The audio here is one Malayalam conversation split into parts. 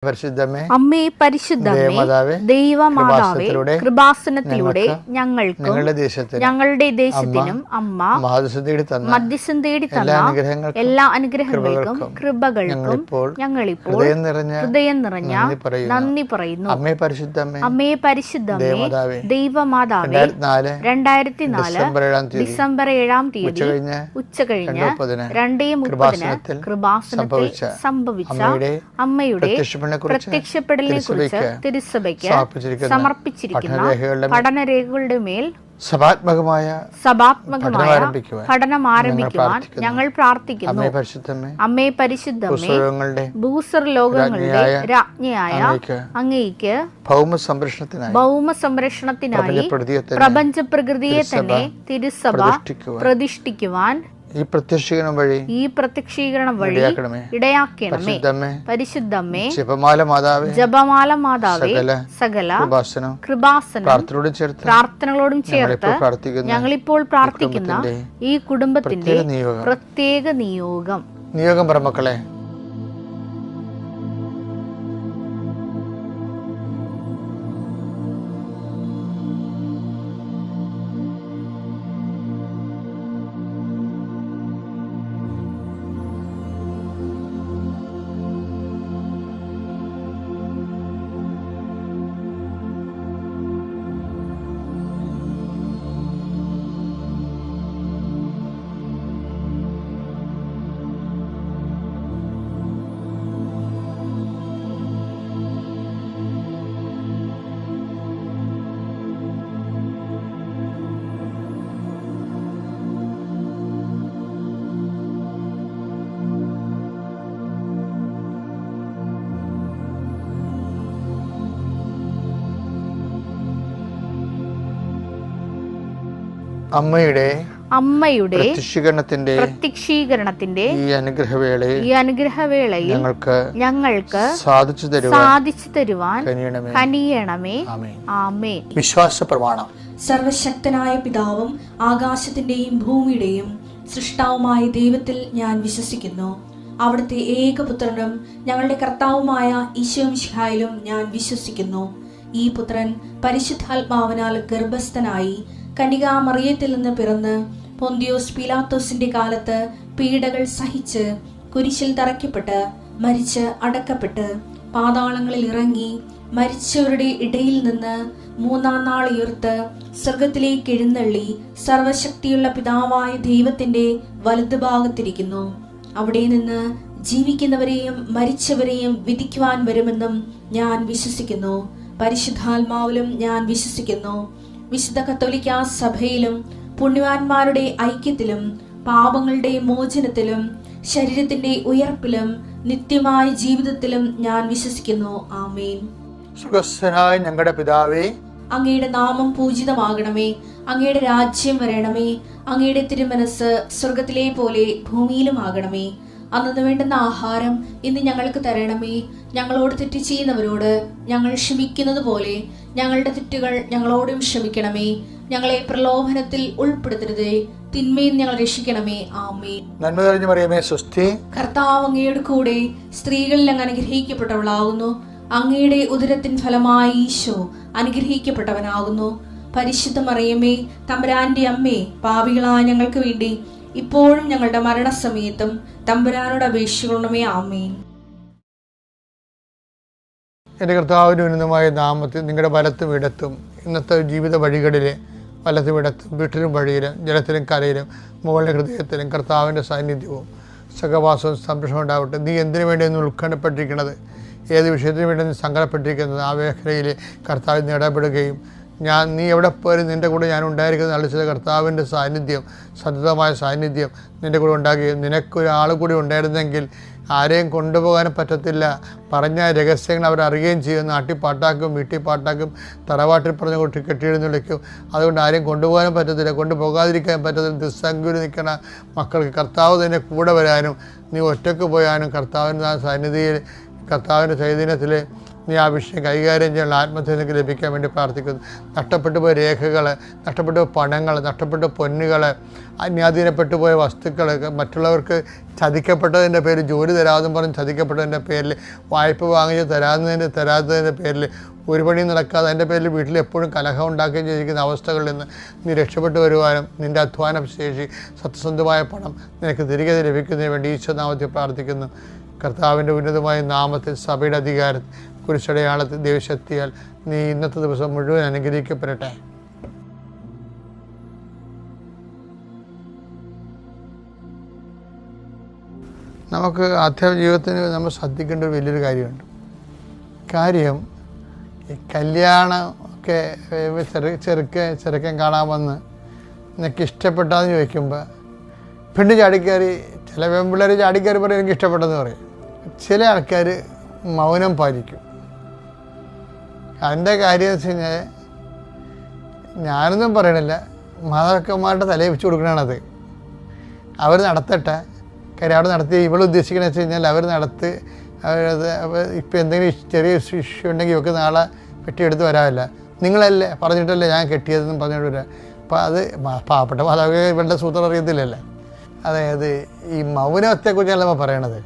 പരിശുദ്ധമേ, അമ്മേ പരിശുദ്ധമേ, ദൈവമാതാവേ, കൃപാസനത്തിലൂടെ ഞങ്ങൾക്കും ഞങ്ങളുടെ ദേശത്തിനും അമ്മ മധ്യസ്ഥം തേടി തന്ന എല്ലാ അനുഗ്രഹങ്ങൾക്കും കൃപകൾക്കും ഞങ്ങളിപ്പോൾ ഹൃദയം നിറഞ്ഞ നന്ദി പറയുന്നു. അമ്മേ പരിശുദ്ധമേ, അമ്മേ പരിശുദ്ധമേ, ദൈവമാതാവേ, 2004 ഡിസംബർ 7 ഉച്ചകഴിഞ്ഞ് 2:30 കൃപാസനത്തിൽ സംഭവിച്ച അമ്മയുടെ പ്രത്യക്ഷപ്പെടലിനെ കുറിച്ച് തിരുസഭയ്ക്ക് സമർപ്പിച്ചിരിക്കുന്ന പഠനരേഖകളുടെ മേൽ സഭാത്മകമായ പഠനം ആരംഭിക്കുവാൻ ഞങ്ങൾ പ്രാർത്ഥിക്കുന്നു. അമ്മേ പരിശുദ്ധമേ, ഭൂസ്വർലോകങ്ങളുടെ രാജ്ഞിയായ അങ്ങേയ്ക്ക് ഭൗമ സംരക്ഷണത്തിനായി പ്രപഞ്ച പ്രകൃതിയെ തന്നെ തിരുസഭ പ്രതിഷ്ഠിക്കുവാൻ ഈ പ്രത്യക്ഷീകരണം വഴി ഇടയാക്കണമേ. പരിശുദ്ധമേ, ജപമാല മാതാവേ, സകല കൃപാസനം പ്രാർത്ഥനകളോടും ചേർത്ത് ഞങ്ങളിപ്പോൾ പ്രാർത്ഥിക്കുന്ന ഈ കുടുംബത്തിന്റെ പ്രത്യേക നിയോഗം പറമക്കളെ, അമ്മയുടെ പ്രത്യക്ഷീകരണത്തിന്റെ ഈ അനുഗ്രഹവേളയിൽ ഞങ്ങൾക്ക് സാധിച്ചു തരുവാൻ കനിയണമേ. ആമേൻ. വിശ്വാസ പ്രമാണം. സർവശക്തനായ പിതാവും ആകാശത്തിന്റെയും ഭൂമിയുടെയും സൃഷ്ടാവുമായ ദൈവത്തിൽ ഞാൻ വിശ്വസിക്കുന്നു. അവിടുത്തെ ഏകപുത്രനും ഞങ്ങളുടെ കർത്താവുമായ ഈശോമിശിഹായിലും ഞാൻ വിശ്വസിക്കുന്നു. ഈ പുത്രൻ പരിശുദ്ധാത്മാവിനാൽ ഗർഭസ്ഥനായി കന്യകാമറിയത്തിൽ നിന്ന് പിറന്ന് പൊന്തിയോസ് പീലാത്തോസിന്റെ കാലത്ത് പീഡകൾ സഹിച്ച് കുരിശിൽ തറയ്ക്കപ്പെട്ട് മരിച്ച് അടക്കപ്പെട്ട് പാതാളങ്ങളിൽ ഇറങ്ങി മരിച്ചവരുടെ ഇടയിൽ നിന്ന് 3-ാം നാൾ ഉയർത്ത് സ്വർഗത്തിലേക്ക് എഴുന്നള്ളി സർവശക്തിയുള്ള പിതാവായ ദൈവത്തിന്റെ വലതുഭാഗത്തിരിക്കുന്നു. അവിടെ നിന്ന് ജീവിക്കുന്നവരെയും മരിച്ചവരെയും വിധിക്കുവാൻ വരുമെന്നും ഞാൻ വിശ്വസിക്കുന്നു. പരിശുദ്ധാത്മാവിലും ഞാൻ വിശ്വസിക്കുന്നു. വിശുദ്ധ കത്തോലിക്കാ സഭയിലും പുണ്യവാന്മാരുടെ ഐക്യത്തിലും പാപങ്ങളുടെ മോചനത്തിലും ശരീരത്തിന്റെ ഉയർപ്പിലും നിത്യമായ ജീവിതത്തിലും ഞാൻ വിശ്വസിക്കുന്നു. ആമേൻ. സ്വർഗ്ഗസ്ഥനായ ഞങ്ങളുടെ പിതാവേ, അങ്ങയുടെ നാമം പൂജിതമാകണമേ. അങ്ങയുടെ രാജ്യം വരണമേ. അങ്ങയുടെ തിരുമനസ് സ്വർഗത്തിലെ പോലെ ഭൂമിയിലും ആകണമേ. അന്നു വേണ്ടുന്ന ആഹാരം ഇന്ന് ഞങ്ങൾക്ക് തരണമേ. ഞങ്ങളോട് തെറ്റ് ചെയ്യുന്നവരോട് ഞങ്ങൾ ക്ഷമിക്കുന്നത് പോലെ ഞങ്ങളുടെ തെറ്റുകൾ ഞങ്ങളോടും ക്ഷമിക്കണമേ. ഞങ്ങളെ പ്രലോഭനത്തിൽ ഉൾപ്പെടുത്തരുതേ, തിന്മയിൽ ഞങ്ങൾ രക്ഷിക്കണമേ. ആമേൻ. നന്മ നിറഞ്ഞ മറിയമേ, സ്വസ്തി. കർത്താവ് അങ്ങയുടെ കൂടെ സ്ത്രീകളിൽ അങ്ങ് അനുഗ്രഹിക്കപ്പെട്ടവളാകുന്നു. അങ്ങയുടെ ഉദരത്തിൻ ഫലമായി ഈശോ അനുഗ്രഹിക്കപ്പെട്ടവനാകുന്നു. പരിശുദ്ധ മറിയമേ, തമ്പുരാന്റെ അമ്മേ, പാപികളായ ഞങ്ങൾക്ക് വേണ്ടി ഇപ്പോഴും ഞങ്ങളുടെ മരണസമയത്തും തമ്പുരാനോട് അപേക്ഷിക്കണമേ. ആമേൻ. എൻ്റെ കർത്താവിൻ്റെ ഉന്നതമായ നാമത്തിൽ നിങ്ങളുടെ വലത്തും ഇടത്തും ഇന്നത്തെ ജീവിത വഴികളിൽ വലത്തും ഇടത്തും വീട്ടിലും വഴിയിലും ജലത്തിലും കരയിലും മുകളിലെ ഹൃദയത്തിലും കർത്താവിൻ്റെ സാന്നിധ്യവും സഹവാസവും സംരക്ഷണം ഉണ്ടാവട്ടെ. നീ എന്തിനു വേണ്ടിയൊന്നും ഉത്കണ്ഠപ്പെട്ടിരിക്കുന്നത്, ഏത് വിഷയത്തിന് വേണ്ടി നീ സങ്കടപ്പെട്ടിരിക്കുന്നത്, ആ മേഖലയിൽ കർത്താവിന് ഇടപെടുകയും നീ എവിടെ പോയാലും നിൻ്റെ കൂടെ ഞാൻ ഉണ്ടായിരിക്കുന്നത് അളിച്ചത് കർത്താവിൻ്റെ സാന്നിധ്യം, സതതമായ സാന്നിധ്യം നിൻ്റെ കൂടെ ഉണ്ടാകുകയും നിനക്കൊരാൾ കൂടി ഉണ്ടായിരുന്നെങ്കിൽ ആരെയും കൊണ്ടുപോകാനും പറ്റത്തില്ല. പറഞ്ഞ രഹസ്യങ്ങൾ അവരറിയുകയും ചെയ്യും. നാട്ടിൽ പാട്ടാക്കും, വീട്ടിൽ പാട്ടാക്കും, തറവാട്ടിൽ പറഞ്ഞ കുട്ടി കെട്ടിയെഴുന്നള്ളിക്കും. അതുകൊണ്ട് ആരെയും കൊണ്ടുപോകാനും പറ്റത്തില്ല, കൊണ്ടുപോകാതിരിക്കാൻ പറ്റത്തില്ല. ദുസ്സംഗുലി നിൽക്കണ മക്കൾക്ക് കർത്താവ് തന്നെ കൂടെ വരാനും നീ ഒറ്റയ്ക്ക് പോയാനും കർത്താവിൻ്റെ സന്നിധിയിൽ കർത്താവിൻ്റെ ചൈതന്യത്തിൽ നീ ആ വിഷയം കൈകാര്യം ചെയ്യാനുള്ള ആത്മധൈര്യം നിനക്ക് ലഭിക്കാൻ വേണ്ടി പ്രാർത്ഥിക്കുന്നു. നഷ്ടപ്പെട്ടു പോയ രേഖകൾ, നഷ്ടപ്പെട്ടു പോയ പണങ്ങൾ, നഷ്ടപ്പെട്ട പൊന്നുകൾ, അന്യാധീനപ്പെട്ടു പോയ വസ്തുക്കൾ, മറ്റുള്ളവർക്ക് ചതിക്കപ്പെട്ടതിൻ്റെ പേരിൽ ജോലി തരാമെന്നും പറഞ്ഞ് ചതിക്കപ്പെട്ടതിൻ്റെ പേരിൽ, വായ്പ വാങ്ങിച്ച് തരാത്തതിൻ്റെ പേരിൽ ഒരു പണി നടക്കാതെ അതിൻ്റെ പേരിൽ വീട്ടിൽ എപ്പോഴും കലഹം ഉണ്ടാക്കുകയും ചെയ്തിരിക്കുന്ന അവസ്ഥകളിൽ നിന്ന് നീ രക്ഷപ്പെട്ടു വരുവാനും നിൻ്റെ അധ്വാന ശേഷി, സത്യസന്ധമായ പണം നിനക്ക് തിരികെ ലഭിക്കുന്നതിന് വേണ്ടി ഈശോനാമത്തിൽ പ്രാർത്ഥിക്കുന്നു. കർത്താവിൻ്റെ ഉന്നതമായ നാമത്തിൽ സഭയുടെ അധികാരം കുരിശടയാളത്തിൽ ദൈവശക്തിയാൽ നീ ഇന്നത്തെ ദിവസം മുഴുവൻ അനുഗ്രഹിക്കപ്പെടട്ടെ. നമുക്ക് ആധ്യാത്മിക ജീവിതത്തിന് നമ്മൾ ശ്രദ്ധിക്കേണ്ട ഒരു വലിയൊരു കാര്യമുണ്ട്. ഈ കല്യാണം ഒക്കെ ചെറുക്കൻ കാണാൻ വന്ന് നിനക്ക് ഇഷ്ടപ്പെട്ടാന്ന് ചോദിക്കുമ്പോൾ പെണ്ണ് ചാടിക്കയറി, ചില പെൺപിള്ളേർ ചാടിക്കയറി പറയും എനിക്ക് ഇഷ്ടപ്പെട്ടെന്ന് പറയും. ചില ആൾക്കാർ മൗനം പാലിക്കും. അതിൻ്റെ കാര്യം വെച്ച് കഴിഞ്ഞാൽ ഞാനൊന്നും പറയണില്ല, മാതാക്കന്മാരുടെ തലയിൽ വെച്ച് കൊടുക്കണത്. അവർ നടത്തട്ടെ. കാര്യം അവിടെ നടത്തി ഇവൾ ഉദ്ദേശിക്കണമെന്ന് വെച്ച് കഴിഞ്ഞാൽ അവർ നടത്തി ഇപ്പം എന്തെങ്കിലും ചെറിയ ഇഷ്യൂ ഉണ്ടെങ്കിൽ ഒക്കെ നാളെ പെട്ടിയെടുത്ത് വരാമില്ല, നിങ്ങളല്ലേ പറഞ്ഞിട്ടല്ലേ ഞാൻ കെട്ടിയതെന്നും പറഞ്ഞിട്ട് വരാം. അപ്പോൾ അത് പാവപ്പെട്ട മാതാവ് ഇവളുടെ സൂത്രം അറിയത്തില്ലല്ലേ. അതായത് ഈ മൗനത്തെക്കുറിച്ചാണ് നമ്മൾ പറയണത്.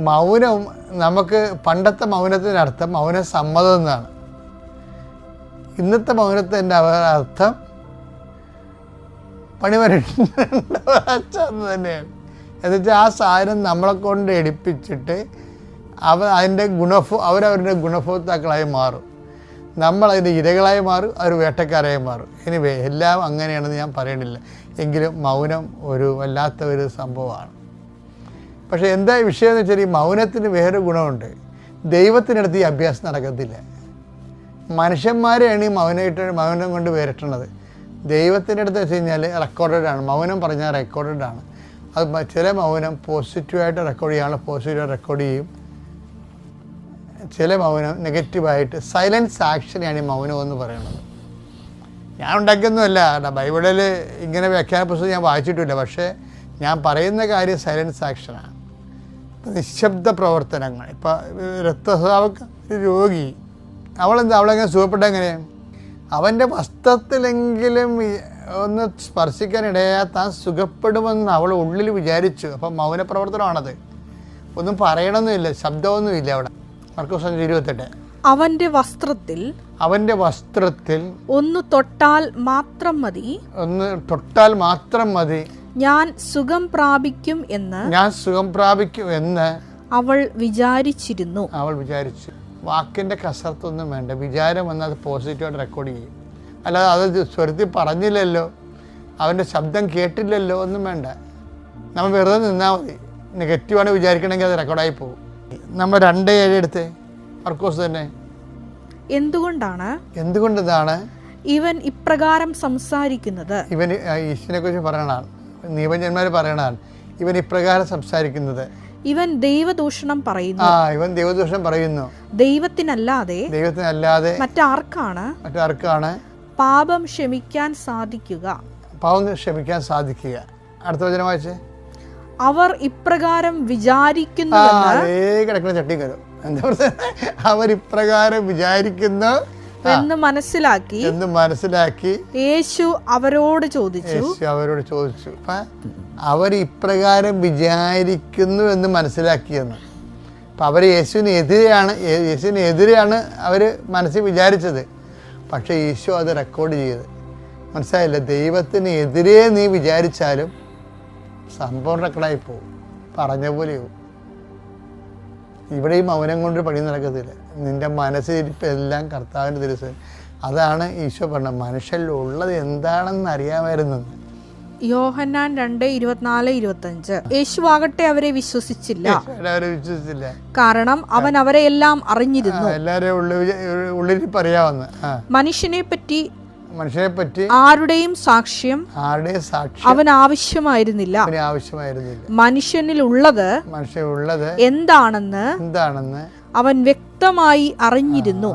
മൗനം നമുക്ക് പണ്ടത്തെ മൗനത്തിനർത്ഥം മൗന സമ്മതം എന്നാണ്. ഇന്നത്തെ മൗനത്തിൻ്റെ അർത്ഥം പണിവരണ്ടെന്ന് തന്നെയാണ്. എന്നുവെച്ചാൽ ആ സാധനം നമ്മളെ കൊണ്ട് എടുപ്പിച്ചിട്ട് അവരവരുടെ ഗുണഭോക്താക്കളായി മാറും, നമ്മളതിൻ്റെ ഇരകളായി മാറും, അവർ വേട്ടക്കാരായി മാറും. എനിവേ എല്ലാം അങ്ങനെയാണെന്ന് ഞാൻ പറയണില്ല, എങ്കിലും മൗനം ഒരു വല്ലാത്ത ഒരു സംഭവമാണ്. പക്ഷേ എന്താ വിഷയം എന്ന് വെച്ചാൽ ഈ മൗനത്തിന് വേറൊരു ഗുണമുണ്ട്. ദൈവത്തിനടുത്ത് ഈ അഭ്യാസം നടക്കത്തില്ല. മനുഷ്യന്മാരെയാണ് ഈ മൗനം കൊണ്ട് വേറിട്ടുള്ളത്. ദൈവത്തിൻ്റെ അടുത്ത് വെച്ച് കഴിഞ്ഞാൽ റെക്കോർഡഡാണ്. മൗനം പറഞ്ഞാൽ റെക്കോർഡഡാണ്. അത് ചില മൗനം പോസിറ്റീവായിട്ട് റെക്കോർഡ് ചെയ്യാനുള്ള പോസിറ്റീവായിട്ട് റെക്കോർഡ് ചെയ്യും, ചില മൗനം നെഗറ്റീവായിട്ട് സൈലൻസ് ആക്ഷനെയാണ് ഈ മൗനം എന്ന് പറയുന്നത്. ഞാൻ ഉണ്ടാക്കിയൊന്നുമല്ല, ബൈബിളിൽ ഇങ്ങനെ വ്യാഖ്യാന പുസ്തകം ഞാൻ വായിച്ചിട്ടില്ല. പക്ഷേ ഞാൻ പറയുന്ന കാര്യം സൈലൻസ് ആക്ഷനാണ്. നിശബ്ദ പ്രവർത്തനങ്ങൾ. ഇപ്പം രക്തസ്രാവ രോഗി അവളെങ്ങനെ സുഖപ്പെട്ട എങ്ങനെ? അവൻ്റെ വസ്ത്രത്തിലെങ്കിലും ഒന്ന് സ്പർശിക്കാനിടയാൽ താൻ സുഖപ്പെടുമെന്ന് അവൾ ഉള്ളിൽ വിചാരിച്ചു. അപ്പം മൗനപ്രവർത്തനമാണത്. ഒന്നും പറയണമെന്നില്ല, ശബ്ദമൊന്നുമില്ല അവിടെ. മർക്കോസ് 5:28. അവന്റെ വസ്ത്രത്തിൽ ഒന്ന് തൊട്ടാൽ മാത്രം മതി, ഞാൻ സുഖം പ്രാപിക്കും എന്ന് അവൾ വിചാരിച്ചു. വാക്കിൻ്റെ കസർത്തൊന്നും വേണ്ട, വിചാരം വന്നാൽ അത് പോസിറ്റീവായിട്ട് റെക്കോർഡ് ചെയ്യും. അല്ലാതെ അത് സ്വരത്തിൽ പറഞ്ഞില്ലല്ലോ, അവൻ്റെ ശബ്ദം കേട്ടില്ലല്ലോ ഒന്നും വേണ്ട. നമ്മൾ വെറുതെ നിന്നാൽ മതി. നെഗറ്റീവാണ് വിചാരിക്കണമെങ്കിൽ അത് റെക്കോർഡായി പോകും. നമ്മൾ 2:7 എടുത്ത് മർക്കോസ് തന്നെ. എന്തുകൊണ്ടാണ് ഇവൻ ഇപ്രകാരം സംസാരിക്കുന്നത്? ഇവൻ ഈശ്വരനെ കുറിച്ച് പറയണതാണ്, നീവന്മാർ പറയണതാണ്. ഇവൻ ഇപ്രകാരം സംസാരിക്കുന്നത്, ഇവൻ ദൈവദൂഷണം പറയുന്നു. ദൈവത്തിനല്ലാതെ മറ്റാർക്കാണ് പാപം ക്ഷമിക്കാൻ സാധിക്കുക? അടുത്ത വചനം വായിച്ചേ. അവർ ഇപ്രകാരം വിചാരിക്കുന്നു എന്ന് മനസ്സിലാക്കി യേശു അവരോട് ചോദിച്ചു. അവർ ഇപ്രകാരം വിചാരിക്കുന്നു എന്ന് മനസ്സിലാക്കിയെന്ന്. അപ്പം അവർ യേശുവിനെതിരെയാണ് അവർ മനസ്സിൽ വിചാരിച്ചത്. പക്ഷേ ഈശോ അത് റെക്കോർഡ് ചെയ്ത്. മനസ്സിലായില്ല? ദൈവത്തിന് എതിരെ നീ വിചാരിച്ചാലും സംഭവം റെക്കോർഡായി പോകും, പറഞ്ഞ പോലെയാവും. ഇവിടെ ഈ മൗനം കൊണ്ട് പണി നടക്കത്തില്ല. നിൻ്റെ മനസ്സിലിരിപ്പ് എല്ലാം കർത്താവിൻ്റെ ദിവസം. അതാണ് ഈശോ പറഞ്ഞത്, മനുഷ്യരിലുള്ളത് എന്താണെന്ന് അറിയാമായിരുന്നു. യോഹന്നാൻ 2:24-25. യേശുവാകട്ടെ അവരെ വിശ്വസിച്ചില്ല, കാരണം അവൻ അവരെ എല്ലാം അറിഞ്ഞിരുന്നു. എല്ലാവരും ഉള്ളിരിപ്പ് അറിയാവുന്ന മനുഷ്യനെ പറ്റി ആരുടെയും സാക്ഷ്യം അവൻ ആവശ്യമായിരുന്നില്ല. മനുഷ്യനിലുള്ളത് എന്താണെന്ന് അവൻ വ്യക്തമായി അറിഞ്ഞിരുന്നു.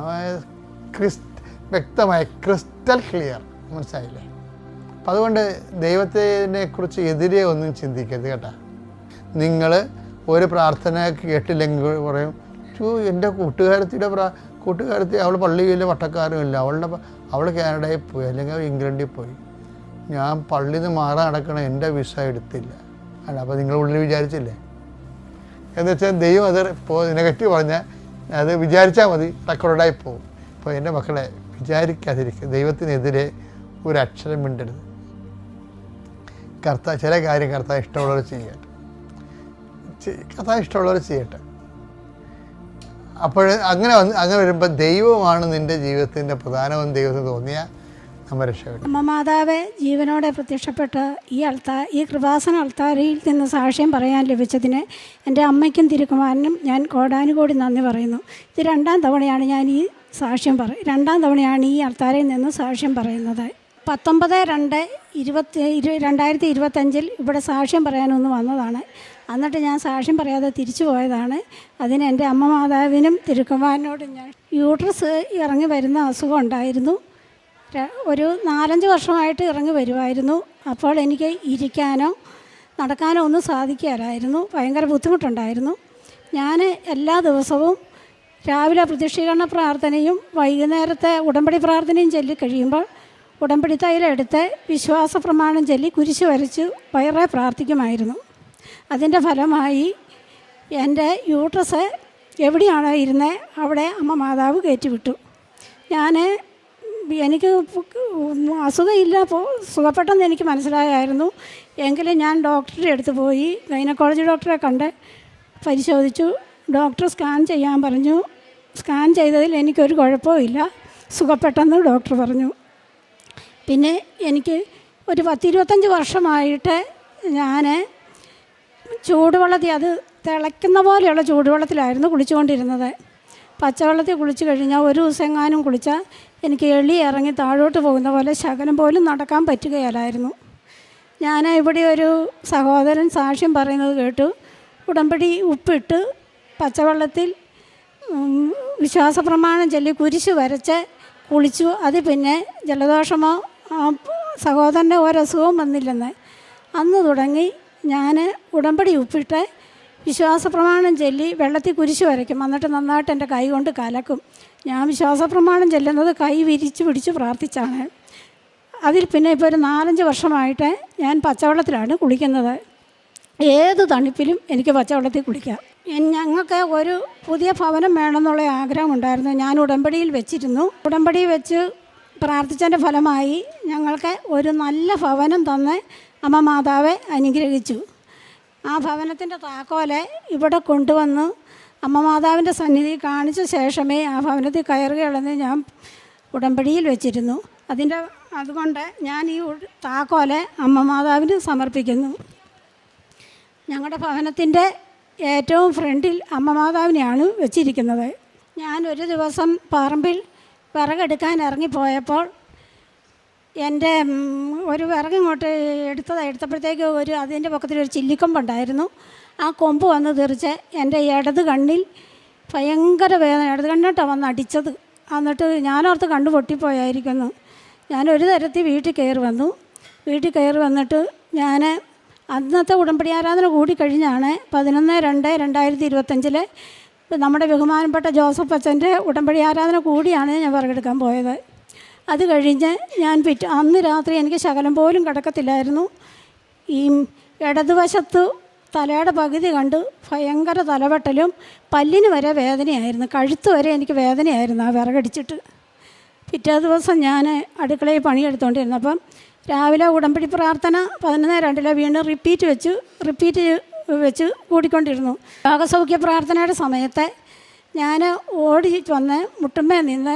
വ്യക്തമായി, ക്രിസ്റ്റൽ ക്ലിയർ. മനസ്സിലായില്ലേ? അപ്പം അതുകൊണ്ട് ദൈവത്തിനെ കുറിച്ച് എതിരെ ഒന്നും ചിന്തിക്കരുത് കേട്ടോ. നിങ്ങൾ ഒരു പ്രാർത്ഥന കേട്ടില്ലെങ്കിൽ പറയും എൻ്റെ കൂട്ടുകാരത്തി അവൾ പള്ളിയിലെ പട്ടക്കാരുമില്ല, അവൾ കാനഡയിൽ പോയി, അല്ലെങ്കിൽ ഇംഗ്ലണ്ടിൽ പോയി. ഞാൻ പള്ളിയിൽ നിന്ന് മാറാൻ നടക്കണം, എൻ്റെ വിസ എടുത്തില്ല. അല്ല, അപ്പോൾ നിങ്ങൾ ഉള്ളിൽ വിചാരിച്ചില്ലേ എന്ന് വെച്ചാൽ ദൈവം അത് നെഗറ്റീവ് പറഞ്ഞാൽ അത് വിചാരിച്ചാൽ മതി, റെക്കോർഡായി പോകും. അപ്പോൾ എൻ്റെ മക്കളെ വിചാരിക്കാതിരിക്കുക, ദൈവത്തിനെതിരെ ഒരു അക്ഷരം മിണ്ടരുത്. ചില കാര്യം കർത്താവ് ഇഷ്ടമുള്ളവർ ചെയ്യട്ടെ. അപ്പോൾ അങ്ങനെ വരുമ്പോൾ ദൈവമാണ് നിൻ്റെ ജീവിതത്തിൻ്റെ പ്രധാനമെന്ന് ദൈവത്തിന് തോന്നിയാൽ നമ്മൾ രക്ഷപ്പെട്ടു. അമ്മ മാതാവ് ജീവനോടെ പ്രത്യക്ഷപ്പെട്ട് ഈ കൃപാസന അൾത്താരയിൽ നിന്ന് സാക്ഷ്യം പറയാൻ ലഭിച്ചതിന് എൻ്റെ അമ്മയ്ക്കും തിരുക്കുമാരനും ഞാൻ കോടാനുകോടി നന്ദി പറയുന്നു. ഇത് രണ്ടാം തവണയാണ് ഈ അൾത്താരയിൽ നിന്ന് സാക്ഷ്യം പറയുന്നത്. 19/2/2025 ഇവിടെ സാക്ഷ്യം പറയാനൊന്ന് വന്നതാണ്. എന്നിട്ട് ഞാൻ സാക്ഷ്യം പറയാതെ തിരിച്ചു പോയതാണ്. അതിന് എൻ്റെ അമ്മ മാതാവിനും തിരുക്കുമാരനോട് ഞാൻ യൂട്രസ് ഇറങ്ങി വരുന്ന അസുഖം ഉണ്ടായിരുന്നു. ഒരു 4-5 വർഷമായിട്ട് ഇറങ്ങി വരുമായിരുന്നു. അപ്പോൾ എനിക്ക് ഇരിക്കാനോ നടക്കാനോ ഒന്നും സാധിക്കാനായിരുന്നു, ഭയങ്കര ബുദ്ധിമുട്ടുണ്ടായിരുന്നു. ഞാൻ എല്ലാ ദിവസവും രാവിലെ പ്രത്യക്ഷീകരണ പ്രാർത്ഥനയും വൈകുന്നേരത്തെ ഉടമ്പടി പ്രാർത്ഥനയും ചൊല്ലി കഴിയുമ്പോൾ ഉടമ്പടി തൈലം എടുത്ത് വിശ്വാസ പ്രമാണം ചൊല്ലി കുരിശ് വരച്ച് വയറെ പ്രാർത്ഥിക്കുമായിരുന്നു. അതിൻ്റെ ഫലമായി എൻ്റെ യൂട്രസ് എവിടെയാണോ ഇരുന്നത് അവിടെ അമ്മ മാതാവ് കയറ്റിവിട്ടു. എനിക്ക് അസുഖമില്ല, സുഖപ്പെട്ടെന്ന് എനിക്ക് മനസ്സിലായായിരുന്നു. എങ്കിലും ഞാൻ ഡോക്ടറുടെ അടുത്ത് പോയി ഗൈനക്കോളജി ഡോക്ടറെ കണ്ട് പരിശോധിച്ചു. ഡോക്ടർ സ്കാൻ ചെയ്യാൻ പറഞ്ഞു. സ്കാൻ ചെയ്തതിൽ എനിക്കൊരു കുഴപ്പമില്ല, സുഖപ്പെട്ടെന്ന് ഡോക്ടർ പറഞ്ഞു. പിന്നെ എനിക്ക് ഒരു 10-25 വർഷമായിട്ട് ഞാൻ ചൂടുവെള്ളത്തിൽ, അത് തിളയ്ക്കുന്ന പോലെയുള്ള ചൂടുവെള്ളത്തിലായിരുന്നു കുളിച്ചുകൊണ്ടിരുന്നത്. പച്ചവെള്ളത്തിൽ കുളിച്ച് കഴിഞ്ഞാൽ ഒരു ദിവസം എങ്ങാനും കുളിച്ചാൽ എനിക്ക് എളി ഇറങ്ങി താഴോട്ട് പോകുന്ന പോലെ ശകലം പോലും നടക്കാൻ പറ്റുകയില്ലായിരുന്നു. ഞാൻ ഇവിടെ ഒരു സഹോദരൻ സാക്ഷ്യം പറയുന്നത് കേട്ടു. ഉടമ്പടി ഉപ്പിട്ട് പച്ചവെള്ളത്തിൽ വിശ്വാസപ്രമാണം ചൊല്ലി കുരിശ് വരച്ച് കുളിച്ചു. അത് പിന്നെ ജലദോഷമോ സഹോദരൻ്റെ ഒരസുഖവും വന്നില്ലെന്ന്. അന്ന് തുടങ്ങി ഞാൻ ഉടമ്പടി ഉപ്പിട്ട് വിശ്വാസപ്രമാണം ചൊല്ലി വെള്ളത്തിൽ കുരിശ് വരയ്ക്കും. എന്നിട്ട് നന്നായിട്ട് എൻ്റെ കൈ കൊണ്ട് കലക്കും. ഞാൻ വിശ്വാസപ്രമാണം ചെല്ലുന്നത് കൈ വിരിച്ച് പിടിച്ച് പ്രാർത്ഥിച്ചാണ്. അതിൽ പിന്നെ ഇപ്പോൾ ഒരു 4-5 വർഷമായിട്ട് ഞാൻ പച്ചവെള്ളത്തിലാണ് കുളിക്കുന്നത്. ഏത് തണുപ്പിലും എനിക്ക് പച്ചവെള്ളത്തിൽ കുളിക്കാം. ഞങ്ങൾക്ക് ഒരു പുതിയ ഭവനം വേണമെന്നുള്ള ആഗ്രഹമുണ്ടായിരുന്നു. ഞാൻ ഉടമ്പടിയിൽ വെച്ചിരുന്നു. ഉടമ്പടി വെച്ച് പ്രാർത്ഥിച്ചതിൻ്റെ ഫലമായി ഞങ്ങൾക്ക് ഒരു നല്ല ഭവനം തന്ന് അമ്മ മാതാവെ അനുഗ്രഹിച്ചു. ആ ഭവനത്തിൻ്റെ താക്കോല് ഇവിടെ കൊണ്ടുവന്ന് അമ്മ മാതാവിൻ്റെ സന്നിധി കാണിച്ച ശേഷമേ ആ ഭവനത്തിൽ കയറുകയുള്ളെന്ന് ഞാൻ ഉടമ്പടിയിൽ വെച്ചിരുന്നു. അതുകൊണ്ട് ഞാൻ ഈ താക്കോല് അമ്മ മാതാവിന് സമർപ്പിക്കുന്നു. ഞങ്ങളുടെ ഭവനത്തിൻ്റെ ഏറ്റവും ഫ്രണ്ടിൽ അമ്മ മാതാവിനെയാണ് വെച്ചിരിക്കുന്നത്. ഞാൻ ഒരു ദിവസം പറമ്പിൽ വിറകെടുക്കാൻ ഇറങ്ങിപ്പോയപ്പോൾ എൻ്റെ ഒരു വിറകിങ്ങോട്ട് എടുത്തപ്പോഴത്തേക്ക് അതിൻ്റെ പക്കത്തിലൊരു ചില്ലിക്കൊമ്പുണ്ടായിരുന്നു. ആ കൊമ്പ് വന്ന് തെറിച്ച് എൻ്റെ ഇടത് കണ്ണിൽ ഭയങ്കര വേദന, ഇടത് കണ്ണിട്ടാണ് വന്ന് അടിച്ചത്. എന്നിട്ട് ഞാനോർത്ത് കണ്ണു പൊട്ടിപ്പോയായിരിക്കുന്നു. ഞാനൊരു തരത്തിൽ വീട്ടിൽ കയറി വന്നിട്ട് ഞാൻ അന്നത്തെ ഉടമ്പടി ആരാധന കൂടിക്കഴിഞ്ഞാണ് 11/2/2025 നമ്മുടെ ബഹുമാനപ്പെട്ട ജോസഫ് അച്ഛൻ്റെ ഉടമ്പടി ആരാധന കൂടിയാണ് ഞാൻ വിറകെടുക്കാൻ പോയത്. അത് കഴിഞ്ഞ് ഞാൻ അന്ന് രാത്രി എനിക്ക് ശകലം പോലും കിടക്കത്തില്ലായിരുന്നു. ഈ ഇടതുവശത്ത് തലയുടെ പകുതി കണ്ട് ഭയങ്കര തലവെട്ടലും പല്ലിന് വരെ വേദനയായിരുന്നു, കഴുത്ത് വരെ എനിക്ക് വേദനയായിരുന്നു ആ വിറകടിച്ചിട്ട്. പിറ്റേ ദിവസം ഞാൻ അടുക്കളയിൽ പണിയെടുത്തുകൊണ്ടിരുന്നപ്പം രാവിലെ ഉടമ്പടി പ്രാർത്ഥന 11/2 വീണ്ടും റിപ്പീറ്റ് വെച്ച് കൂടിക്കൊണ്ടിരുന്നു. രോഗസൗഖ്യ പ്രാർത്ഥനയുടെ സമയത്ത് ഞാൻ ഓടി വന്ന് മുട്ടുമ്മേ നിന്ന്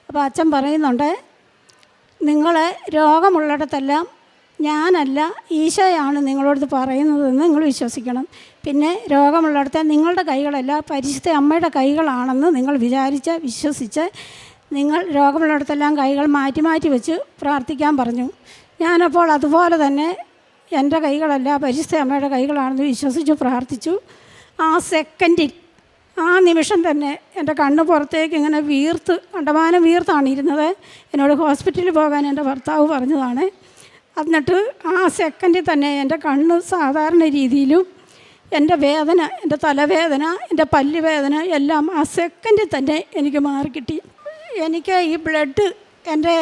അപ്പോൾ അച്ഛൻ പറയുന്നുണ്ട്, നിങ്ങൾ രോഗമുള്ളിടത്തെല്ലാം ഞാനല്ല ഈശോയാണ് നിങ്ങളോട് പറയുന്നതെന്ന് നിങ്ങൾ വിശ്വസിക്കണം. പിന്നെ രോഗമുള്ളിടത്ത് നിങ്ങളുടെ കൈകളല്ല പരിശുദ്ധ അമ്മയുടെ കൈകളാണെന്ന് നിങ്ങൾ വിശ്വസിച്ച് നിങ്ങൾ രോഗമുള്ളിടത്തെല്ലാം കൈകൾ മാറ്റി വെച്ച് പ്രാർത്ഥിക്കാൻ പറഞ്ഞു. ഞാനപ്പോൾ അതുപോലെ തന്നെ എൻ്റെ കൈകളല്ല പരിശുദ്ധ അമ്മയുടെ കൈകളാണെന്ന് വിശ്വസിച്ച് പ്രാർത്ഥിച്ചു. ആ സെക്കൻഡിൽ, ആ നിമിഷം തന്നെ എൻ്റെ കണ്ണ് പുറത്തേക്ക് ഇങ്ങനെ കണ്ടമാനം വീർത്താണ് ഇരുന്നത്. എന്നോട് ഹോസ്പിറ്റലിൽ പോകാൻ എൻ്റെ ഭർത്താവ് പറഞ്ഞതാണ്. എന്നിട്ട് ആ സെക്കൻഡിൽ തന്നെ എൻ്റെ കണ്ണ് സാധാരണ രീതിയിലും എൻ്റെ വേദന, എൻ്റെ തലവേദന, എൻ്റെ പല്ല് വേദന എല്ലാം ആ സെക്കൻഡിൽ തന്നെ എനിക്ക് മാറിക്കിട്ടി. എനിക്ക് ഈ ബ്ലഡ് എൻ്റെ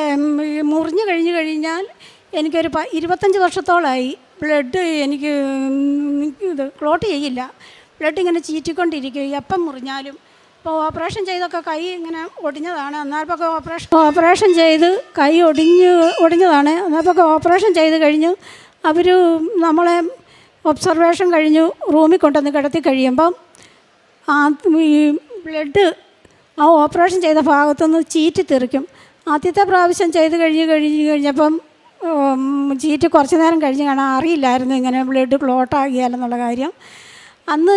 മുറിഞ്ഞു കഴിഞ്ഞാൽ എനിക്കൊരു 25 വർഷത്തോളമായി ബ്ലഡ് എനിക്ക് ഇത് ക്ലോട്ട് ചെയ്യില്ല. ബ്ലഡ് ഇങ്ങനെ ചീറ്റിക്കൊണ്ടിരിക്കും എപ്പം മുറിഞ്ഞാലും. ഇപ്പോൾ ഓപ്പറേഷൻ ചെയ്തൊക്കെ കൈ ഇങ്ങനെ ഒടിഞ്ഞതാണ്. എന്നാൽപ്പൊക്കെ ഓപ്പറേഷൻ ചെയ്ത് കൈ ഒടിഞ്ഞതാണ്. എന്നാൽപ്പൊക്കെ ഓപ്പറേഷൻ ചെയ്ത് കഴിഞ്ഞ് അവർ നമ്മളെ ഒബ്സർവേഷൻ കഴിഞ്ഞു റൂമിൽ കൊണ്ടുവന്ന് കിടത്തി കഴിയുമ്പം ഈ ബ്ലഡ് ആ ഓപ്പറേഷൻ ചെയ്ത ഭാഗത്തുനിന്ന് ചീറ്റി തെറിക്കും. ആദ്യത്തെ പ്രാവശ്യം ചെയ്ത് കഴിഞ്ഞപ്പം ചീറ്റ് കുറച്ച് നേരം കഴിഞ്ഞ് കാണാൻ അറിയില്ലായിരുന്നു ഇങ്ങനെ ബ്ലഡ് ക്ലോട്ടാകിയാലെന്നുള്ള കാര്യം. അന്ന്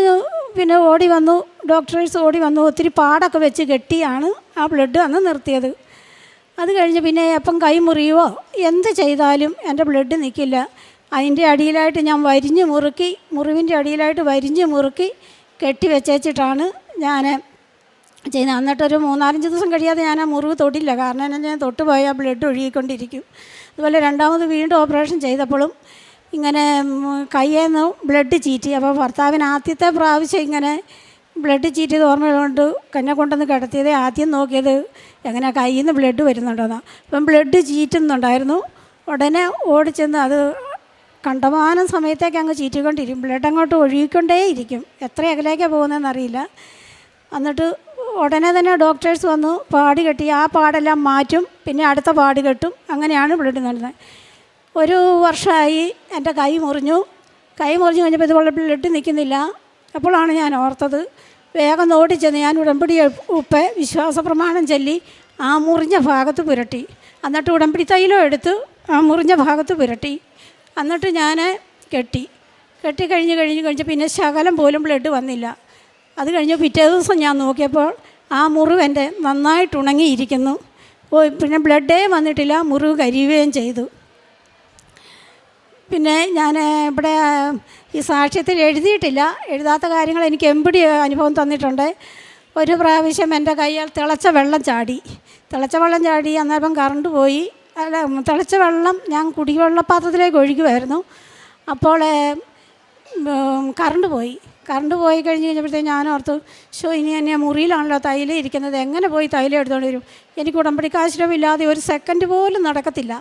പിന്നെ ഓടി വന്നു, ഡോക്ടേഴ്സ് ഓടി വന്നു, ഒത്തിരി പാടൊക്കെ വെച്ച് കെട്ടിയാണ് ആ ബ്ലഡ് അന്ന് നിർത്തിയത്. അത് കഴിഞ്ഞ് പിന്നെ എപ്പം കൈ മുറിയുവോ എന്ത് ചെയ്താലും എൻ്റെ ബ്ലഡ് നിൽക്കില്ല. അതിൻ്റെ അടിയിലായിട്ട് ഞാൻ മുറിവിൻ്റെ അടിയിലായിട്ട് വരിഞ്ഞ് മുറുക്കി കെട്ടി വെച്ചേച്ചിട്ടാണ് ഞാൻ ചെയ്യുന്നത്. എന്നിട്ടൊരു 3-4 ദിവസം കഴിയാതെ ഞാൻ ആ മുറിവ് തൊടില്ല. കാരണം ഞാൻ തൊട്ടുപോയാൽ ബ്ലഡ് ഒഴുകിക്കൊണ്ടിരിക്കും. അതുപോലെ രണ്ടാമത് വീണ്ടും ഓപ്പറേഷൻ ചെയ്തപ്പോഴും ഇങ്ങനെ കയ്യിൽ നിന്ന് ബ്ലഡ് ചീറ്റി. അപ്പോൾ ഭർത്താവിന് ആദ്യത്തെ പ്രാവശ്യം ഇങ്ങനെ ബ്ലഡ് ചീറ്റിയത് ഓർമ്മയുള്ളതുകൊണ്ട് എന്നെ കൊണ്ടുവന്ന് കിടത്തിയത് ആദ്യം നോക്കിയത് എങ്ങനെ കയ്യിൽ നിന്ന് ബ്ലഡ് വരുന്നുണ്ടോയെന്നാണ്. അപ്പം ബ്ലഡ് ചീറ്റുന്നുണ്ടായിരുന്നു. ഉടനെ ഓടിച്ചെന്ന് അത് കണ്ടമാനം സമയത്തേക്ക് അങ്ങ് ചീറ്റിക്കൊണ്ടിരിക്കും. ബ്ലഡ് അങ്ങോട്ട് ഒഴുകിക്കൊണ്ടേയിരിക്കും. എത്ര അകലേക്കാണ് പോകുന്നതെന്നറിയില്ല. എന്നിട്ട് ഉടനെ തന്നെ ഡോക്ടേഴ്സ് വന്നു പാട് കെട്ടി. ആ പാടെല്ലാം മാറ്റും, പിന്നെ അടുത്ത പാട് കെട്ടും. അങ്ങനെയാണ് ബ്ലഡ് നടന്നത്. ഒരു വർഷമായി എൻ്റെ കൈ മുറിഞ്ഞു കഴിഞ്ഞപ്പോൾ ഇതുപോലെ ബ്ലഡ് നിൽക്കുന്നില്ല. അപ്പോഴാണ് ഞാൻ ഓർത്തത്. വേഗം ഓടിച്ചെന്ന് ഞാൻ ഉടമ്പടി ഉപ്പ് വിശ്വാസ പ്രമാണം ചൊല്ലി ആ മുറിഞ്ഞ ഭാഗത്ത് പുരട്ടി. എന്നിട്ട് ഉടമ്പടി തൈലം എടുത്ത് ആ മുറിഞ്ഞ ഭാഗത്ത് പുരട്ടി. എന്നിട്ട് ഞാൻ കെട്ടി കഴിഞ്ഞ് പിന്നെ ശകലം പോലും ബ്ലഡ് വന്നില്ല. അത് കഴിഞ്ഞ് പിറ്റേ ദിവസം ഞാൻ നോക്കിയപ്പോൾ ആ മുറിവ് എൻ്റെ നന്നായിട്ട് ഉണങ്ങിയിരിക്കുന്നു. പിന്നെ ബ്ലഡേ വന്നിട്ടില്ല, മുറിവ് കരിയുകയും ചെയ്തു. പിന്നെ ഞാൻ ഇവിടെ ഈ സാക്ഷ്യത്തിൽ എഴുതിയിട്ടില്ല. എഴുതാത്ത കാര്യങ്ങൾ എനിക്ക് എമ്പടി അനുഭവം തന്നിട്ടുണ്ട്. ഒരു പ്രാവശ്യം എൻ്റെ കയ്യിൽ തിളച്ച വെള്ളം ചാടി. അന്നേരം കറണ്ട് പോയി. തിളച്ച വെള്ളം ഞാൻ കുടിവെള്ളപ്പാത്രത്തിലേക്ക് ഒഴിക്കുമായിരുന്നു. അപ്പോൾ കറണ്ട് പോയി കഴിഞ്ഞപ്പോഴത്തേക്ക് ഞാൻ ഓർത്തു, ഇനി എന്നെ മുറിയിലാണല്ലോ തൈലം ഇരിക്കുന്നത്, എങ്ങനെ പോയി തൈലം എടുത്തുകൊണ്ട് വരും? എനിക്ക് ഉടമ്പടിക്കാശിരമില്ലാതെ ഒരു സെക്കൻഡ് പോലും നടക്കത്തില്ല.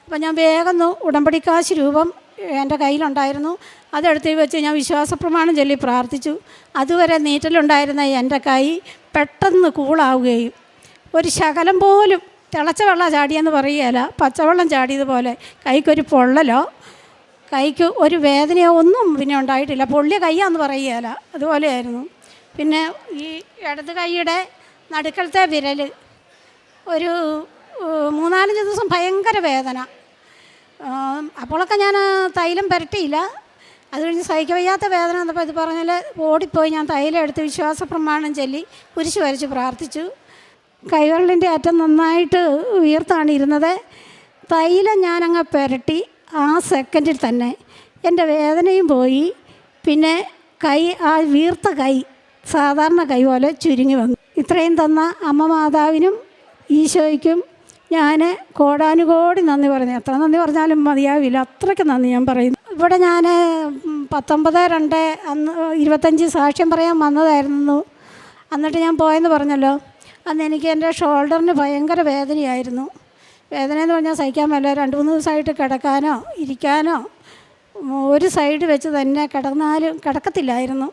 അപ്പം ഞാൻ വേഗം ഉടമ്പടിക്കാശ് രൂപം എൻ്റെ കയ്യിലുണ്ടായിരുന്നു. അതെടുത്ത് വെച്ച് ഞാൻ വിശ്വാസപ്രമാണം ചൊല്ലി പ്രാർത്ഥിച്ചു. അതുവരെ നീറ്റലുണ്ടായിരുന്ന എൻ്റെ കൈ പെട്ടെന്ന് കൂളാവുകയും ഒരു ശകലം പോലും തിളച്ച വെള്ളം ചാടിയെന്ന് പറയുകയില്ല, പച്ചവെള്ളം ചാടിയതുപോലെ കൈക്കൊരു പൊള്ളലോ കൈക്ക് ഒരു വേദനയോ ഒന്നും പിന്നെ ഉണ്ടായിട്ടില്ല. പൊള്ളിയ കയ്യാന്ന് പറയുകയില്ല, അതുപോലെയായിരുന്നു. പിന്നെ ഈ ഇടത് കൈയുടെ നടുക്കലത്തെ വിരൽ ഒരു 3-4 ദിവസം ഭയങ്കര വേദന. അപ്പോഴൊക്കെ ഞാൻ തൈലം പുരട്ടിയില്ല. അത് കഴിഞ്ഞ് സഹിക്കാൻ വയ്യാത്ത വേദന വന്നപ്പോൾ ഇത് പറഞ്ഞാൽ ഓടിപ്പോയി ഞാൻ തൈലം എടുത്ത് വിശ്വാസ പ്രമാണം ചൊല്ലി കുരിശ് വരച്ച് പ്രാർത്ഥിച്ചു. കൈവിരലിൻ്റെ അറ്റം നന്നായിട്ട് ഉയർത്താണ് ഇരുന്നത്. തൈലം ഞാനങ്ങ് പുരട്ടി ആ സെക്കൻഡിൽ തന്നെ എൻ്റെ വേദനയും പോയി. പിന്നെ ആ വീർത്ത കൈ സാധാരണ കൈ പോലെ ചുരുങ്ങി വന്നു. ഇത്രയും തന്ന അമ്മ മാതാവിനും ഈശോയ്ക്കും ഞാൻ കോടാനുകോടി നന്ദി പറഞ്ഞു. എത്ര നന്ദി പറഞ്ഞാലും മതിയാവില്ല, അത്രയ്ക്ക് നന്ദി ഞാൻ പറയുന്നു. ഇവിടെ ഞാൻ 19/2 അന്ന് 25 സാക്ഷ്യം പറയാൻ വന്നതായിരുന്നു. എന്നിട്ട് ഞാൻ പോയെന്ന് പറഞ്ഞല്ലോ. അന്ന് എനിക്ക് എൻ്റെ ഷോൾഡറിന് ഭയങ്കര വേദനയായിരുന്നു. വേദനയെന്ന് പറഞ്ഞാൽ സഹിക്കാൻ പറ്റില്ല. 2-3 ദിവസമായിട്ട് കിടക്കാനോ ഇരിക്കാനോ ഒരു സൈഡ് വെച്ച് തന്നെ കിടക്കത്തില്ലായിരുന്നു.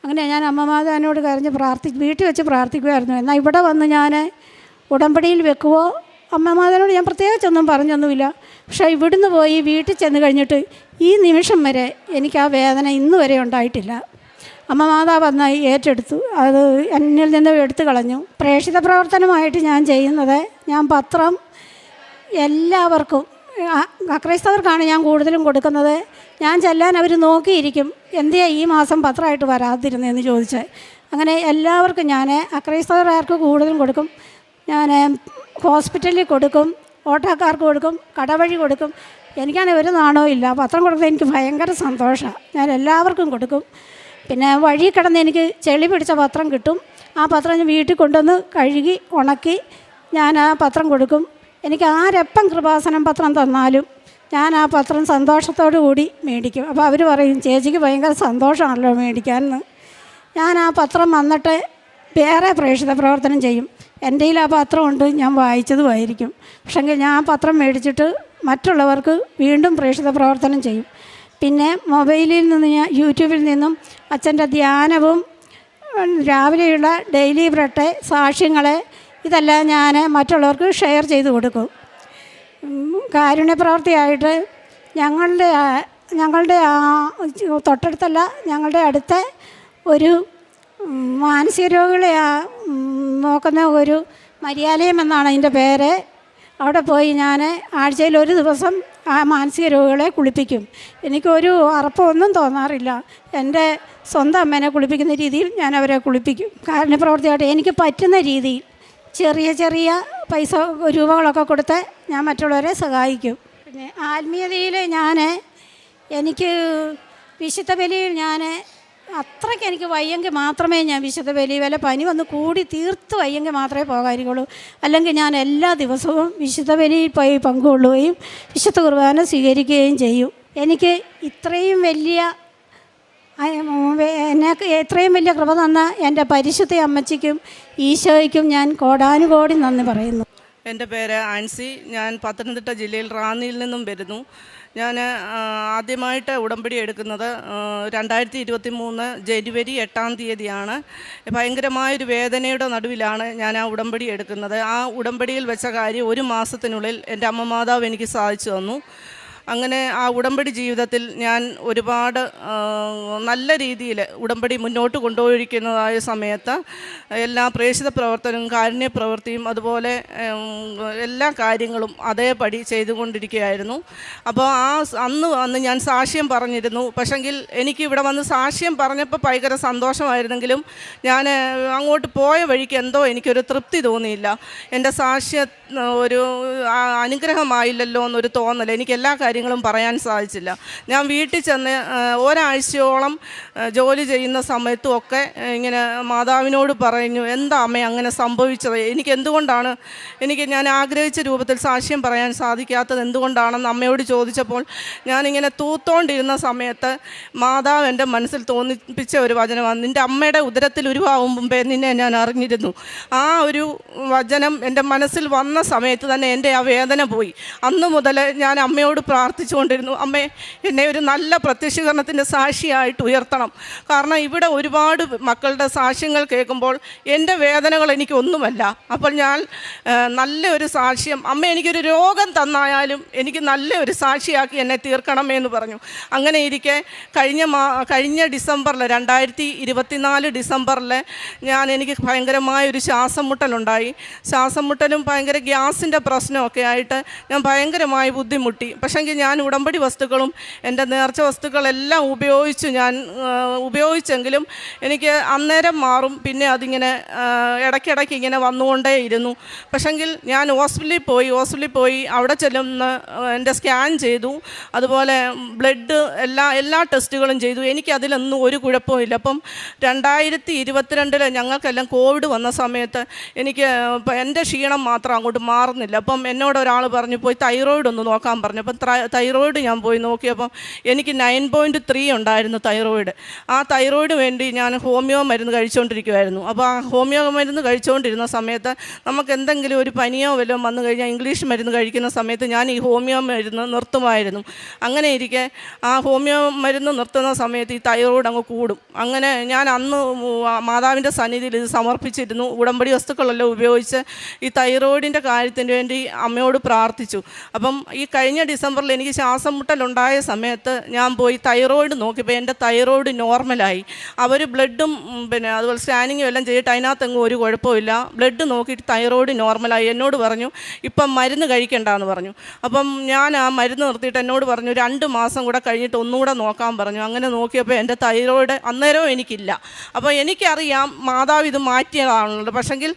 അങ്ങനെ ഞാൻ അമ്മമാതാവിനോട് കരഞ്ഞ് വീട്ടിൽ വെച്ച് പ്രാർത്ഥിക്കുമായിരുന്നു. എന്നാൽ ഇവിടെ വന്ന് ഞാൻ ഉടമ്പടിയിൽ വെക്കുവോ അമ്മമാതാവിനോട് ഞാൻ പ്രത്യേകിച്ചൊന്നും പറഞ്ഞൊന്നുമില്ല. പക്ഷേ ഇവിടുന്ന് പോയി വീട്ടിൽ ചെന്ന് കഴിഞ്ഞിട്ട് ഈ നിമിഷം വരെ എനിക്ക് ആ വേദന ഇന്ന് വരെ ഉണ്ടായിട്ടില്ല. അമ്മ മാതാവ് വന്നായി ഏറ്റെടുത്തു, അത് എന്നിൽ നിന്ന് എടുത്തു കളഞ്ഞു. പ്രേക്ഷിത പ്രവർത്തനമായിട്ട് ഞാൻ ചെയ്യുന്നത്, ഞാൻ പത്രം എല്ലാവർക്കും അക്രൈസ്തവർക്കാണ് ഞാൻ കൂടുതലും കൊടുക്കുന്നത്. ഞാൻ ചെല്ലാൻ അവർ നോക്കിയിരിക്കും, എന്തിയാ ഈ മാസം പത്രമായിട്ട് വരാതിരുന്നതെന്ന് ചോദിച്ചാൽ. അങ്ങനെ എല്ലാവർക്കും ഞാൻ അക്രൈസ്തവർക്ക് കൂടുതലും കൊടുക്കും. ഞാൻ ഹോസ്പിറ്റലിൽ കൊടുക്കും, ഓട്ടോക്കാർക്ക് കൊടുക്കും, കടവഴി കൊടുക്കും. എനിക്കാണെങ്കിൽ ഒരു നാണവും ഇല്ല. പത്രം കൊടുക്കുന്നത് എനിക്ക് ഭയങ്കര സന്തോഷമാണ്. ഞാൻ എല്ലാവർക്കും കൊടുക്കും. പിന്നെ വഴി കിടന്ന് എനിക്ക് ചെളി പിടിച്ച പത്രം കിട്ടും. ആ പത്രം ഞാൻ വീട്ടിൽ കൊണ്ടുവന്ന് കഴുകി ഉണക്കി ഞാൻ ആ പത്രം കൊടുക്കും. എനിക്ക് ആരെപ്പം കൃപാസനം പത്രം തന്നാലും ഞാൻ ആ പത്രം സന്തോഷത്തോടു കൂടി മേടിക്കും. അപ്പോൾ അവർ പറയും ചേച്ചിക്ക് ഭയങ്കര സന്തോഷമാണല്ലോ മേടിക്കാമെന്ന്. ഞാൻ ആ പത്രം വന്നിട്ട് വേറെ പ്രേക്ഷിത പ്രവർത്തനം ചെയ്യും. എൻ്റെ കയ്യിൽ ആ പത്രമുണ്ട്, ഞാൻ വായിച്ചതുമായിരിക്കും. പക്ഷെങ്കിൽ ഞാൻ ആ പത്രം മേടിച്ചിട്ട് മറ്റുള്ളവർക്ക് വീണ്ടും പ്രേക്ഷിത പ്രവർത്തനം ചെയ്യും. പിന്നെ മൊബൈലിൽ നിന്ന് ഞാൻ യൂട്യൂബിൽ നിന്നും അച്ഛൻ്റെ ധ്യാനവും രാവിലെയുള്ള ഡെയിലി ബ്രെഡ് സാക്ഷ്യങ്ങളെ ഇതെല്ലാം ഞാൻ മറ്റുള്ളവർക്ക് ഷെയർ ചെയ്ത് കൊടുക്കും. കാരുണ്യപ്രവൃത്തിയായിട്ട് ഞങ്ങളുടെ തൊട്ടടുത്തല്ല, ഞങ്ങളുടെ അടുത്ത ഒരു മാനസിക രോഗികളെ നോക്കുന്ന ഒരു മരിയാലയം എന്നാണ് അതിൻ്റെ പേര്. അവിടെ പോയി ഞാൻ ആഴ്ചയിൽ ഒരു ദിവസം ആ മാനസിക രോഗികളെ കുളിപ്പിക്കും. എനിക്കൊരു അറപ്പമൊന്നും തോന്നാറില്ല. എൻ്റെ സ്വന്തം അമ്മേനെ കുളിപ്പിക്കുന്ന രീതിയിൽ ഞാൻ അവരെ കുളിപ്പിക്കും. കാരുണ്യപ്രവൃത്തിയായിട്ട് എനിക്ക് പറ്റുന്ന രീതിയിൽ ചെറിയ ചെറിയ പൈസ രൂപകളൊക്കെ കൊടുത്ത് ഞാൻ മറ്റുള്ളവരെ സഹായിക്കും. പിന്നെ ആത്മീയതയിൽ എനിക്ക് വിശുദ്ധ ബലിയിൽ അത്രയ്ക്ക് എനിക്ക് വയ്യെങ്കിൽ മാത്രമേ ഞാൻ വിശുദ്ധ ബലി, വല്ല പനി വന്ന് കൂടി തീർത്ത് വയ്യെങ്കിൽ മാത്രമേ പോകാതിരിക്കുള്ളൂ. അല്ലെങ്കിൽ ഞാൻ എല്ലാ ദിവസവും വിശുദ്ധ ബലിയിൽ പോയി പങ്കുകൊള്ളുകയും വിശുദ്ധ കുർബാന സ്വീകരിക്കുകയും ചെയ്യും. എനിക്ക് ഇത്രയും വലിയ കൃപ തന്ന എൻ്റെ പരിശുദ്ധ അമ്മച്ചിക്കും ഈശോയ്ക്കും ഞാൻ കോടാനുകോടി നന്ദി പറയുന്നു. എൻ്റെ പേര് ആൻസി. ഞാൻ പത്തനംതിട്ട ജില്ലയിൽ റാന്നിയിൽ നിന്നും വരുന്നു. ഞാൻ ആദ്യമായിട്ട് ഉടമ്പടി എടുക്കുന്നത് 2023 ജനുവരി 8-ാം തീയതിയാണ്. ഭയങ്കരമായൊരു വേദനയുടെ നടുവിലാണ് ഞാൻ ആ ഉടമ്പടി എടുക്കുന്നത്. ആ ഉടമ്പടിയിൽ വെച്ച കാര്യം 1 മാസത്തിനുള്ളിൽ എൻ്റെ അമ്മ മാതാവ് എനിക്ക് സാധിച്ചു തന്നു. അങ്ങനെ ആ ഉടമ്പടി ജീവിതത്തിൽ ഞാൻ ഒരുപാട് നല്ല രീതിയിൽ ഉടമ്പടി മുന്നോട്ട് കൊണ്ടുപോയിരിക്കുന്നതായ സമയത്ത് എല്ലാ പ്രേക്ഷിത പ്രവർത്തനവും കാരുണ്യ പ്രവൃത്തിയും അതുപോലെ എല്ലാ കാര്യങ്ങളും അതേപടി ചെയ്തുകൊണ്ടിരിക്കുകയായിരുന്നു. അപ്പോൾ അന്ന് ഞാൻ സാക്ഷ്യം പറഞ്ഞിരുന്നു. പക്ഷെങ്കിൽ എനിക്ക് ഇവിടെ വന്ന് സാക്ഷ്യം പറഞ്ഞപ്പോൾ ഭയങ്കര സന്തോഷമായിരുന്നെങ്കിലും ഞാൻ അങ്ങോട്ട് പോയ വഴിക്ക് എന്തോ എനിക്കൊരു തൃപ്തി തോന്നിയില്ല. എൻ്റെ സാക്ഷ്യം ഒരു അനുഗ്രഹമായില്ലല്ലോ എന്നൊരു തോന്നൽ. എനിക്ക് എല്ലാ കാര്യങ്ങളും പറയാൻ സാധിച്ചില്ല. ഞാൻ വീട്ടിൽ ചെന്ന് ഒരാഴ്ചയോളം ജോലി ചെയ്യുന്ന സമയത്തും ഒക്കെ ഇങ്ങനെ മാതാവിനോട് പറഞ്ഞു, എന്താ അമ്മ അങ്ങനെ സംഭവിച്ചത്, എനിക്ക് എന്തുകൊണ്ടാണ് ഞാൻ ആഗ്രഹിച്ച രൂപത്തിൽ സാക്ഷ്യം പറയാൻ സാധിക്കാത്തത് എന്തുകൊണ്ടാണെന്ന് അമ്മയോട് ചോദിച്ചപ്പോൾ ഞാനിങ്ങനെ തൂത്തോണ്ടിരുന്ന സമയത്ത് മാതാവ് എൻ്റെ മനസ്സിൽ തോന്നിപ്പിച്ച ഒരു വചനമാണ്, നിൻ്റെ അമ്മയുടെ ഉദരത്തിൽ ഉരുവാകും മുമ്പേ നിന്നെ ഞാൻ അറിഞ്ഞിരുന്നു. ആ ഒരു വചനം എൻ്റെ മനസ്സിൽ വന്ന സമയത്ത് തന്നെ എൻ്റെ ആ വേദന പോയി. അന്ന് മുതൽ ഞാൻ അമ്മയോട് പ്രാർത്ഥിച്ചുകൊണ്ടിരുന്നു, അമ്മേ എന്നെ ഒരു നല്ല പ്രത്യക്ഷീകരണത്തിൻ്റെ സാക്ഷിയായിട്ട് ഉയർത്തണം. കാരണം ഇവിടെ ഒരുപാട് മക്കളുടെ സാക്ഷ്യങ്ങൾ കേൾക്കുമ്പോൾ എൻ്റെ വേദനകൾ എനിക്കൊന്നുമല്ല. അപ്പോൾ ഞാൻ നല്ലൊരു സാക്ഷ്യം, അമ്മ എനിക്കൊരു രോഗം തന്നായാലും എനിക്ക് നല്ലൊരു സാക്ഷിയാക്കി എന്നെ തീർക്കണമേ എന്ന് പറഞ്ഞു. അങ്ങനെ ഇരിക്കെ കഴിഞ്ഞ ഡിസംബറിൽ 2024 ഡിസംബറിൽ എനിക്ക് ഭയങ്കരമായൊരു ശ്വാസം മുട്ടലുണ്ടായി. ശ്വാസം മുട്ടലും ഭയങ്കര ഗ്യാസിൻ്റെ പ്രശ്നമൊക്കെ ആയിട്ട് ഞാൻ ഭയങ്കരമായി ബുദ്ധിമുട്ടി. പക്ഷേങ്കിൽ ഞാൻ ഉടമ്പടി വസ്തുക്കളും എൻ്റെ നേർച്ച വസ്തുക്കളെല്ലാം ഉപയോഗിച്ചെങ്കിലും എനിക്ക് അന്നേരം മാറും, പിന്നെ അതിങ്ങനെ ഇടയ്ക്കിടയ്ക്ക് ഇങ്ങനെ വന്നുകൊണ്ടേയിരുന്നു. പക്ഷെങ്കിൽ ഞാൻ ഹോസ്പിറ്റലിൽ പോയി അവിടെ ചെല്ലുന്ന എൻ്റെ സ്കാൻ ചെയ്തു, അതുപോലെ ബ്ലഡ് എല്ലാ ടെസ്റ്റുകളും ചെയ്തു. എനിക്കതിലൊന്നും ഒരു കുഴപ്പമില്ല. അപ്പം 2022 ഞങ്ങൾക്കെല്ലാം കോവിഡ് വന്ന സമയത്ത് എൻ്റെ ക്ഷീണം മാത്രം അങ്ങോട്ട് മാറുന്നില്ല. അപ്പം എന്നോട് ഒരാൾ പറഞ്ഞു പോയി തൈറോയിഡ് ഒന്ന് നോക്കാൻ പറഞ്ഞു. അപ്പം തൈറോയിഡ് ഞാൻ പോയി നോക്കിയപ്പം എനിക്ക് 9.3 ഉണ്ടായിരുന്നു തൈറോയിഡ്. ആ തൈറോയിഡ് വേണ്ടി ഞാൻ ഹോമിയോ മരുന്ന് കഴിച്ചുകൊണ്ടിരിക്കുമായിരുന്നു. അപ്പോൾ ആ ഹോമിയോ മരുന്ന് കഴിച്ചുകൊണ്ടിരുന്ന സമയത്ത് നമുക്ക് എന്തെങ്കിലും ഒരു പനിയോ വല്ലതും വന്നു കഴിഞ്ഞാൽ ഇംഗ്ലീഷ് മരുന്ന് കഴിക്കുന്ന സമയത്ത് ഞാൻ ഈ ഹോമിയോ മരുന്ന് നിർത്തുമായിരുന്നു. അങ്ങനെ ഇരിക്കെ ആ ഹോമിയോ മരുന്ന് നിർത്തുന്ന സമയത്ത് ഈ തൈറോയിഡ് അങ്ങ് കൂടും. അങ്ങനെ ഞാൻ അന്ന് മാതാവിൻ്റെ സന്നിധിയിൽ ഇത് സമർപ്പിച്ചിരുന്നു. ഉടമ്പടി വസ്തുക്കളെല്ലാം ഉപയോഗിച്ച് ഈ തൈറോയിഡിൻ്റെ കാര്യത്തിന് വേണ്ടി അമ്മയോട് പ്രാർത്ഥിച്ചു. അപ്പം ഈ കഴിഞ്ഞ ഡിസംബറിൽ എനിക്ക് ശ്വാസം മുട്ടലുണ്ടായ സമയത്ത് ഞാൻ പോയി തൈറോയിഡ് നോക്കിയപ്പോൾ എൻ്റെ തൈറോയിഡ് നോർമലായി. അവർ ബ്ലഡും പിന്നെ അതുപോലെ സ്കാനിങ്ങും എല്ലാം ചെയ്തിട്ട് അതിനകത്തെങ്ങും ഒരു കുഴപ്പമില്ല. ബ്ലഡ് നോക്കിയിട്ട് തൈറോയിഡ് നോർമലായി. എന്നോട് പറഞ്ഞു ഇപ്പം മരുന്ന് കഴിക്കണ്ടെന്ന് പറഞ്ഞു. അപ്പം ഞാൻ ആ മരുന്ന് നിർത്തിയിട്ട് എന്നോട് പറഞ്ഞു 2 മാസം കൂടെ കഴിഞ്ഞിട്ട് ഒന്നുകൂടെ നോക്കാൻ പറഞ്ഞു. അങ്ങനെ നോക്കിയപ്പോൾ എൻ്റെ തൈറോയിഡ് അന്നേരവും എനിക്കില്ല. അപ്പോൾ എനിക്കറിയാം മാതാവ് ഇത് മാറ്റിയതാണല്ലോ. പക്ഷെങ്കിൽ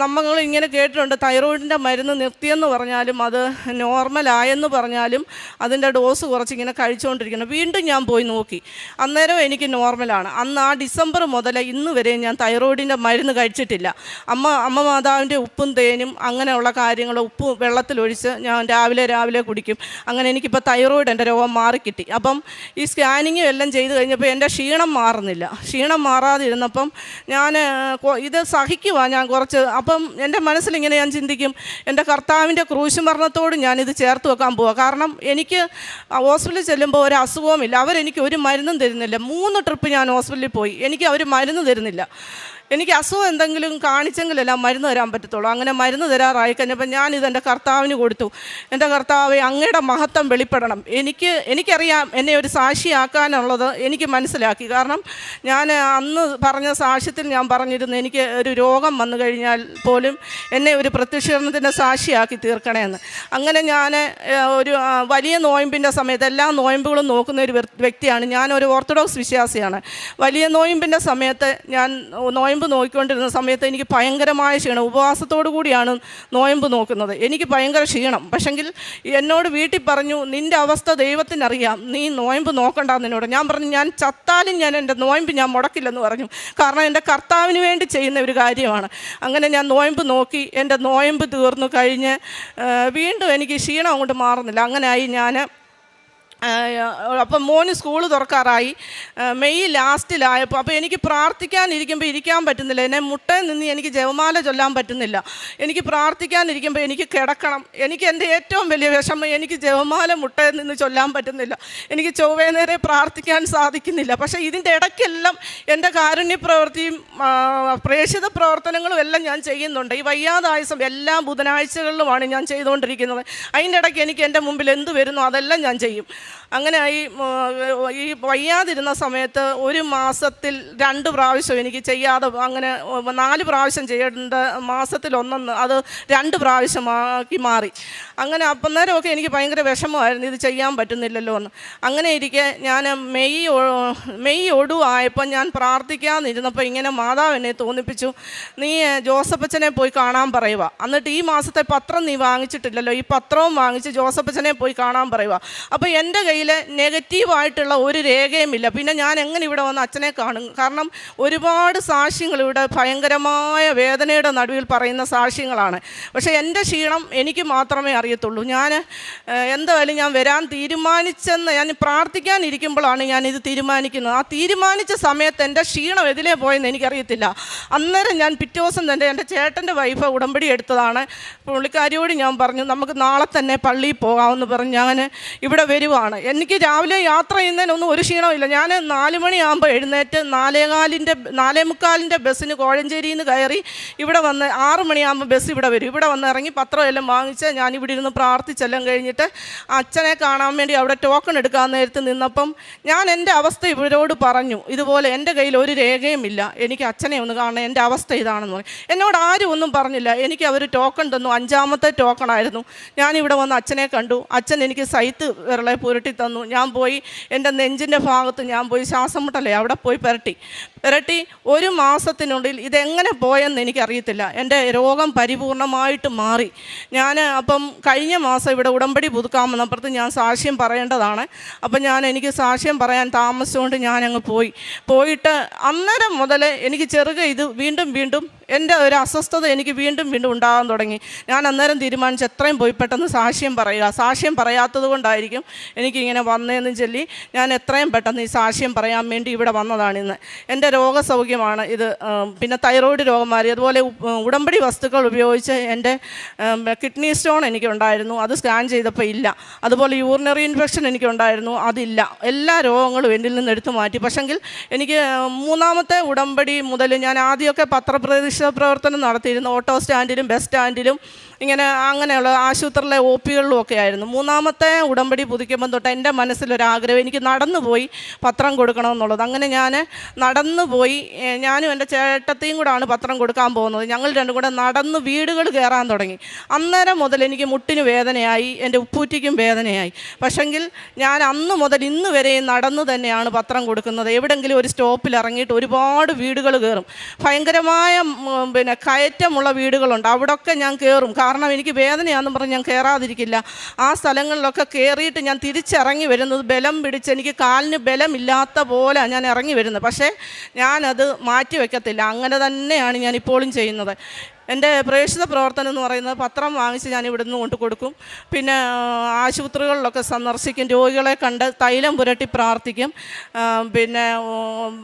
നമ്മൾ ഇങ്ങനെ കേട്ടിട്ടുണ്ട് തൈറോയിഡിൻ്റെ മരുന്ന് നിർത്തിയെന്ന് പറഞ്ഞാലും അത് നോർമലായെന്ന് പറഞ്ഞാലും പോലും അതിൻ്റെ ഡോസ് കുറച്ചിങ്ങനെ കഴിച്ചുകൊണ്ടിരിക്കണം. വീണ്ടും ഞാൻ പോയി നോക്കി, അന്നേരം എനിക്ക് നോർമലാണ്. അന്ന് ആ ഡിസംബർ മുതൽ ഇന്ന് വരെ ഞാൻ തൈറോയിഡിൻ്റെ മരുന്ന് കഴിച്ചിട്ടില്ല. അമ്മ മാതാവിൻ്റെ ഉപ്പും തേനും അങ്ങനെയുള്ള കാര്യങ്ങൾ ഉപ്പ് വെള്ളത്തിലൊഴിച്ച് ഞാൻ രാവിലെ കുടിക്കും. അങ്ങനെ എനിക്കിപ്പോൾ തൈറോയിഡ് എൻ്റെ രോഗം മാറിക്കിട്ടി. അപ്പം ഈ സ്കാനിങ്ങും എല്ലാം ചെയ്ത് കഴിഞ്ഞപ്പോൾ എൻ്റെ ക്ഷീണം മാറുന്നില്ല. ക്ഷീണം മാറാതിരുന്നപ്പം ഞാൻ ഇത് സഹിക്കുവാ ഞാൻ കുറച്ച്. അപ്പം എൻ്റെ മനസ്സിലിങ്ങനെ ഞാൻ ചിന്തിക്കും, എൻ്റെ കർത്താവിൻ്റെ ക്രൂശ് മരണത്തോട് ഞാനിത് ചേർത്ത് വെക്കാൻ പോവുക. കാരണം എനിക്ക് ഹോസ്പിറ്റലിൽ ചെല്ലുമ്പോൾ ഒരു അസുഖവുമില്ല, അവരെനിക്ക് ഒരു മരുന്നും തരുന്നില്ല. 3 ട്രിപ്പ് ഞാൻ ഹോസ്പിറ്റലിൽ പോയി, എനിക്ക് അവർ മരുന്ന് തരുന്നില്ല. എനിക്ക് അസുഖം എന്തെങ്കിലും കാണിച്ചെങ്കിലല്ല മരുന്ന് തരാൻ പറ്റത്തുള്ളൂ. അങ്ങനെ മരുന്ന് തരാറായി കഴിഞ്ഞപ്പോൾ ഞാനിത് എൻ്റെ കർത്താവിന് കൊടുത്തു. എൻ്റെ കർത്താവെ, അങ്ങയുടെ മഹത്വം വെളിപ്പെടണം. എനിക്കറിയാം എന്നെ ഒരു സാക്ഷിയാക്കാനുള്ളത് എനിക്ക് മനസ്സിലാക്കി. കാരണം ഞാൻ അന്ന് പറഞ്ഞ സാക്ഷ്യത്തിൽ ഞാൻ പറഞ്ഞിരുന്നു, എനിക്ക് ഒരു രോഗം വന്നു കഴിഞ്ഞാൽ പോലും എന്നെ ഒരു പ്രത്യക്ഷീകരണത്തിൻ്റെ സാക്ഷിയാക്കി തീർക്കണമെന്ന്. അങ്ങനെ ഞാൻ ഒരു വലിയ നോയമ്പിൻ്റെ സമയത്ത് എല്ലാ നോയമ്പുകളും നോക്കുന്ന ഒരു വ്യക്തിയാണ്. ഞാനൊരു ഓർത്തഡോക്സ് വിശ്വാസിയാണ്. വലിയ നോയമ്പിൻ്റെ സമയത്ത് ഞാൻ നോയമ്പ് നോക്കിക്കൊണ്ടിരുന്ന സമയത്ത് എനിക്ക് ഭയങ്കരമായ ക്ഷീണം. ഉപവാസത്തോടു കൂടിയാണ് നോയമ്പ് നോക്കുന്നത്. എനിക്ക് ഭയങ്കര ക്ഷീണം. പക്ഷെങ്കിൽ എന്നോട് വീട്ടിൽ പറഞ്ഞു, നിൻ്റെ അവസ്ഥ ദൈവത്തിനറിയാം, നീ നോയമ്പ് നോക്കണ്ടെന്ന് എന്നോട്. ഞാൻ പറഞ്ഞു, ഞാൻ ചത്താലും ഞാൻ എൻ്റെ നോയമ്പ് ഞാൻ മുടക്കില്ലെന്ന് പറഞ്ഞു. കാരണം എൻ്റെ കർത്താവിന് വേണ്ടി ചെയ്യുന്ന ഒരു കാര്യമാണ്. അങ്ങനെ ഞാൻ നോയമ്പ് നോക്കി, എൻ്റെ നോയമ്പ് തീർന്നു കഴിഞ്ഞ് വീണ്ടും എനിക്ക് ക്ഷീണം അങ്ങോട്ട് മാറുന്നില്ല. അങ്ങനെയായി ഞാൻ അപ്പം മോന് സ്കൂൾ തുറക്കാറായി. മെയ് ലാസ്റ്റിലായപ്പോൾ അപ്പോൾ എനിക്ക് പ്രാർത്ഥിക്കാനിരിക്കുമ്പോൾ ഇരിക്കാൻ പറ്റുന്നില്ല. എന്നെ മുട്ടയിൽ നിന്ന് എനിക്ക് ജപമാല ചൊല്ലാൻ പറ്റുന്നില്ല. എനിക്ക് പ്രാർത്ഥിക്കാനിരിക്കുമ്പോൾ എനിക്ക് കിടക്കണം. എനിക്ക് എൻ്റെ ഏറ്റവും വലിയ വിഷമം, എനിക്ക് ജപമാല മുട്ടയിൽ നിന്ന് ചൊല്ലാൻ പറ്റുന്നില്ല. എനിക്ക് ചൊവ്വേ നേരെ പ്രാർത്ഥിക്കാൻ സാധിക്കുന്നില്ല. പക്ഷേ ഇതിൻ്റെ ഇടയ്ക്കെല്ലാം എൻ്റെ കാരുണ്യ പ്രവൃത്തിയും പ്രേക്ഷിത പ്രവർത്തനങ്ങളും എല്ലാം ഞാൻ ചെയ്യുന്നുണ്ട്. ഈ വയ്യാതായസം എല്ലാ ബുധനാഴ്ചകളിലുമാണ് ഞാൻ ചെയ്തുകൊണ്ടിരിക്കുന്നത്. അതിൻ്റെ ഇടയ്ക്ക് എനിക്ക് എൻ്റെ മുമ്പിൽ എന്ത് വരുന്നു അതെല്ലാം ഞാൻ ചെയ്യും. അങ്ങനെ ഈ വയ്യാതിരുന്ന സമയത്ത് ഒരു മാസത്തിൽ 2 പ്രാവശ്യം എനിക്ക് ചെയ്യാതെ, അങ്ങനെ 4 പ്രാവശ്യം ചെയ്യേണ്ട മാസത്തിൽ ഒന്നൊന്ന് അത് 2 പ്രാവശ്യമാക്കി മാറി. അങ്ങനെ അന്നേരമൊക്കെ എനിക്ക് ഭയങ്കര വിഷമമായിരുന്നു, ഇത് ചെയ്യാൻ പറ്റുന്നില്ലല്ലോ എന്ന്. അങ്ങനെ ഇരിക്കെ ഞാൻ മെയ് ഒടുവായപ്പോൾ ഞാൻ പ്രാർത്ഥിക്കാനിരുന്നപ്പോൾ ഇങ്ങനെ മാതാവ് എന്നെ തോന്നിപ്പിച്ചു, നീ ജോസഫച്ചനെ പോയി കാണാൻ പറയുക. എന്നിട്ട് ഈ മാസത്തെ പത്രം നീ വാങ്ങിച്ചിട്ടില്ലല്ലോ, ഈ പത്രവും വാങ്ങിച്ച് ജോസഫച്ചനെ പോയി കാണാൻ പറയുക. അപ്പോൾ എൻ്റെ കയ്യിൽ നെഗറ്റീവായിട്ടുള്ള ഒരു രേഖയുമില്ല. പിന്നെ ഞാൻ എങ്ങനെ ഇവിടെ വന്ന് അച്ഛനെ കാണും? കാരണം ഒരുപാട് സാക്ഷ്യങ്ങൾ ഇവിടെ ഭയങ്കരമായ വേദനയുടെ നടുവിൽ പറയുന്ന സാക്ഷ്യങ്ങളാണ്. പക്ഷേ എൻ്റെ ക്ഷീണം എനിക്ക് മാത്രമേ അറിയത്തുള്ളൂ. ഞാൻ എന്തായാലും ഞാൻ വരാൻ തീരുമാനിച്ചെന്ന് ഞാൻ പ്രാർത്ഥിക്കാനിരിക്കുമ്പോഴാണ് ഞാനിത് തീരുമാനിക്കുന്നത്. ആ തീരുമാനിച്ച സമയത്ത് എൻ്റെ ക്ഷീണം എതിലേ പോയെന്ന് എനിക്കറിയത്തില്ല. അന്നേരം ഞാൻ പിറ്റേ ദിവസം തന്നെ എൻ്റെ ചേട്ടൻ്റെ വൈഫ് ഉടമ്പടി എടുത്തതാണ്. പുള്ളിക്കാരിയോട് ഞാൻ പറഞ്ഞു, നമുക്ക് നാളെ തന്നെ പള്ളിയിൽ പോകാമെന്ന് പറഞ്ഞ് ഞാൻ ഇവിടെ വരുവാണ്. എനിക്ക് രാവിലെ യാത്ര ചെയ്യുന്നതിനൊന്നും ഒരു ക്ഷീണമില്ല. ഞാൻ 4 മണിയാകുമ്പോൾ എഴുന്നേറ്റ് 4:45 ബസ്സിന് കോഴഞ്ചേരിയിൽ നിന്ന് കയറി ഇവിടെ വന്ന് 6 മണിയാകുമ്പോൾ ബസ് ഇവിടെ വരും. ഇവിടെ വന്ന് ഇറങ്ങി പത്രം എല്ലാം വാങ്ങിച്ച് ഞാൻ ഇവിടെ ഇരുന്ന് പ്രാർത്ഥിച്ചെല്ലാം കഴിഞ്ഞിട്ട് അച്ഛനെ കാണാൻ വേണ്ടി അവിടെ ടോക്കൺ എടുക്കാൻ നേരത്ത് നിന്നപ്പം ഞാൻ എൻ്റെ അവസ്ഥ ഇവരോട് പറഞ്ഞു, ഇതുപോലെ എൻ്റെ കയ്യിൽ ഒരു രേഖയുമില്ല, എനിക്ക് അച്ഛനെ ഒന്ന് കാണണം, എൻ്റെ അവസ്ഥ ഇതാണെന്ന് പറയും. എന്നോട് ആരും ഒന്നും പറഞ്ഞില്ല. എനിക്ക് അവർ ടോക്കൺ തന്നു, 5ാമത്തെ ടോക്കണായിരുന്നു. ഞാനിവിടെ വന്ന് അച്ഛനെ കണ്ടു. അച്ഛൻ എനിക്ക് സൈത്ത് വിരളെ പുരട്ടി തന്നു. ഞാൻ പോയി എൻ്റെ നെഞ്ചിൻ്റെ ഭാഗത്ത് ഞാൻ പോയി ശ്വാസം മുട്ടലേ അവിടെ പോയി പുരട്ടി 1 മാസത്തിനുള്ളിൽ ഇതെങ്ങനെ പോയെന്ന് എനിക്കറിയത്തില്ല. എൻ്റെ രോഗം പരിപൂർണമായിട്ട് മാറി. ഞാൻ അപ്പം കഴിഞ്ഞ മാസം ഇവിടെ ഉടമ്പടി പുതുക്കാമെന്നപ്പുറത്ത് ഞാൻ സാക്ഷ്യം പറയേണ്ടതാണ്. അപ്പം എനിക്ക് സാക്ഷ്യം പറയാൻ താമസിച്ചുകൊണ്ട് ഞാനങ്ങ് പോയിട്ട് അന്നേരം മുതൽ എനിക്ക് ഇത് വീണ്ടും എൻ്റെ ഒരു അസ്വസ്ഥത എനിക്ക് വീണ്ടും ഉണ്ടാകാൻ തുടങ്ങി. ഞാൻ അന്നേരം തീരുമാനിച്ച് എത്രയും പോയി പെട്ടെന്ന് സാക്ഷ്യം പറയുക. സാക്ഷ്യം പറയാത്തത് കൊണ്ടായിരിക്കും എനിക്കിങ്ങനെ വന്നതെന്ന് ചൊല്ലി ഞാൻ എത്രയും പെട്ടെന്ന് ഈ സാക്ഷ്യം പറയാൻ വേണ്ടി ഇവിടെ വന്നതാണിന്ന്. എൻ്റെ രോഗസൗഖ്യമാണ് ഇത്. പിന്നെ തൈറോയ്ഡ് രോഗം മാറി. അതുപോലെ ഉടമ്പടി വസ്തുക്കൾ ഉപയോഗിച്ച് എൻ്റെ കിഡ്നി സ്റ്റോൺ എനിക്കുണ്ടായിരുന്നു, അത് സ്കാൻ ചെയ്തപ്പോൾ ഇല്ല. അതുപോലെ യൂറിനറി ഇൻഫെക്ഷൻ എനിക്കുണ്ടായിരുന്നു, അതില്ല. എല്ലാ രോഗങ്ങളും എന്നിൽ നിന്ന് എടുത്തു മാറ്റി. പക്ഷെങ്കിൽ എനിക്ക് 3ാമത്തെ ഉടമ്പടി മുതൽ ഞാൻ ആദ്യമൊക്കെ പത്രപ്രതിഷ്ഠ പ്രവർത്തനം നടത്തിയിരുന്നു. ഓട്ടോ സ്റ്റാൻഡിലും ബസ് സ്റ്റാൻഡിലും അങ്ങനെയുള്ള ആശുപത്രിയിലെ OP-കളിലും ഒക്കെ ആയിരുന്നു. 3ാമത്തെ ഉടമ്പടി പുതുക്കുമ്പം തൊട്ട് എൻ്റെ മനസ്സിലൊരാഗ്രഹം എനിക്ക് നടന്നു പോയി പത്രം കൊടുക്കണമെന്നുള്ളത്. അങ്ങനെ ഞാൻ നടന്നു നടന്നു പോയി. ഞാനും എൻ്റെ ചേട്ടത്തെയും കൂടാണ് പത്രം കൊടുക്കാൻ പോകുന്നത്. ഞങ്ങൾ രണ്ടും കൂടെ നടന്ന് വീടുകൾ കയറാൻ തുടങ്ങി. അന്നേരം മുതൽ എനിക്ക് മുട്ടിന് വേദനയായി, എൻ്റെ ഉപ്പൂറ്റിക്കും വേദനയായി. പക്ഷെങ്കിൽ ഞാൻ അന്ന് മുതൽ ഇന്ന് വരെയും നടന്ന് തന്നെയാണ് പത്രം കൊടുക്കുന്നത്. എവിടെയെങ്കിലും ഒരു സ്റ്റോപ്പിൽ ഇറങ്ങിയിട്ട് ഒരുപാട് വീടുകൾ കയറും. ഭയങ്കരമായ കയറ്റമുള്ള വീടുകളുണ്ട്, അവിടെയൊക്കെ ഞാൻ കയറും. കാരണം എനിക്ക് വേദനയാണെന്ന് പറഞ്ഞ് ഞാൻ കയറാതിരിക്കില്ല. ആ സ്ഥലങ്ങളിലൊക്കെ കയറിയിട്ട് ഞാൻ തിരിച്ചിറങ്ങി വരുന്നത് ബലം പിടിച്ച്, എനിക്ക് കാലിന് ബലമില്ലാത്ത പോലെ ഞാൻ ഇറങ്ങി വരുന്നത്. പക്ഷേ ഞാനത് മാറ്റി വയ്ക്കത്തില്ല. അങ്ങനെ തന്നെയാണ് ഞാൻ ഇപ്പോഴും ചെയ്യുന്നത്. എൻ്റെ പ്രേക്ഷിത പ്രവർത്തനം എന്ന് പറയുന്നത് പത്രം വാങ്ങിച്ച് ഞാൻ ഇവിടുന്ന് കൊണ്ട് കൊടുക്കും. പിന്നെ ആശുപത്രികളിലൊക്കെ സന്ദർശിക്കും, രോഗികളെ കണ്ട് തൈലം പുരട്ടി പ്രാർത്ഥിക്കും. പിന്നെ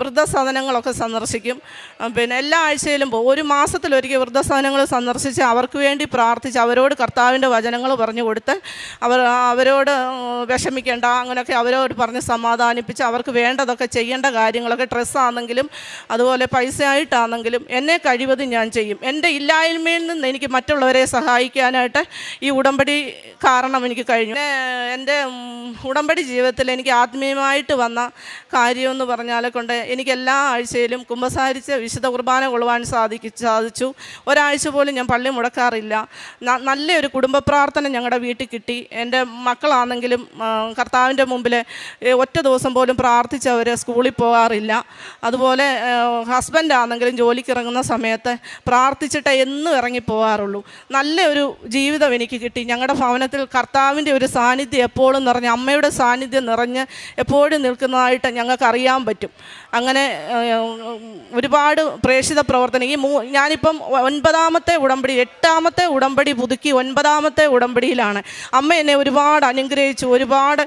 വൃദ്ധസദനങ്ങളൊക്കെ സന്ദർശിക്കും. പിന്നെ എല്ലാ ആഴ്ചയിലും പോകും. ഒരു മാസത്തിലൊരിക്കൽ വൃദ്ധസദനങ്ങൾ സന്ദർശിച്ച് അവർക്ക് വേണ്ടി പ്രാർത്ഥിച്ച് അവരോട് കർത്താവിൻ്റെ വചനങ്ങൾ പറഞ്ഞു കൊടുത്ത് അവരോട് വിഷമിക്കേണ്ട അങ്ങനെയൊക്കെ അവരോട് പറഞ്ഞ് സമാധാനിപ്പിച്ച് അവർക്ക് വേണ്ടതൊക്കെ ചെയ്യേണ്ട കാര്യങ്ങളൊക്കെ, ഡ്രസ്സാണെങ്കിലും അതുപോലെ പൈസ ആയിട്ടാണെങ്കിലും എന്നെ കഴിവതും ഞാൻ ചെയ്യും. എൻ്റെ ഇല്ലായ്മയിൽ നിന്ന് എനിക്ക് മറ്റുള്ളവരെ സഹായിക്കാനായിട്ട് ഈ ഉടമ്പടി കാരണം എനിക്ക് കഴിഞ്ഞു. എൻ്റെ ഉടമ്പടി ജീവിതത്തിൽ എനിക്ക് ആത്മീയമായിട്ട് വന്ന കാര്യമെന്ന് പറഞ്ഞാൽ കൊണ്ട് എനിക്ക് എല്ലാ ആഴ്ചയിലും കുമ്പസാരിച്ച് വിശുദ്ധ കുർബാന കൊള്ളുവാൻ സാധിച്ചു. ഒരാഴ്ച പോലും ഞാൻ പള്ളി മുടക്കാറില്ല. നല്ലൊരു കുടുംബ പ്രാർത്ഥന ഞങ്ങളുടെ വീട്ടിൽ കിട്ടി. എൻ്റെ മക്കളാണെങ്കിലും കർത്താവിൻ്റെ മുമ്പിൽ ഒറ്റ ദിവസം പോലും പ്രാർത്ഥിച്ചവർ സ്കൂളിൽ പോകാറില്ല. അതുപോലെ ഹസ്ബൻഡാണെങ്കിലും ജോലിക്ക് ഇറങ്ങുന്ന സമയത്ത് പ്രാർത്ഥിച്ചിട്ട് എന്നും ഇറങ്ങിപ്പോകാറുള്ളൂ. നല്ലൊരു ജീവിതം എനിക്ക് കിട്ടി. ഞങ്ങളുടെ ഭവനത്തിൽ കർത്താവിൻ്റെ ഒരു സാന്നിധ്യം എപ്പോഴും നിറഞ്ഞ്, അമ്മയുടെ സാന്നിധ്യം നിറഞ്ഞ് എപ്പോഴും നിൽക്കുന്നതായിട്ട് ഞങ്ങൾക്ക് അറിയാൻ പറ്റും. അങ്ങനെ ഒരുപാട് പ്രേക്ഷിത പ്രവർത്തനം ഞാനിപ്പം 9ാമത്തെ ഉടമ്പടി, 8ാമത്തെ ഉടമ്പടി പുതുക്കി 9ാമത്തെ ഉടമ്പടിയിലാണ്. അമ്മ എന്നെ ഒരുപാട് അനുഗ്രഹിച്ചു. ഒരുപാട്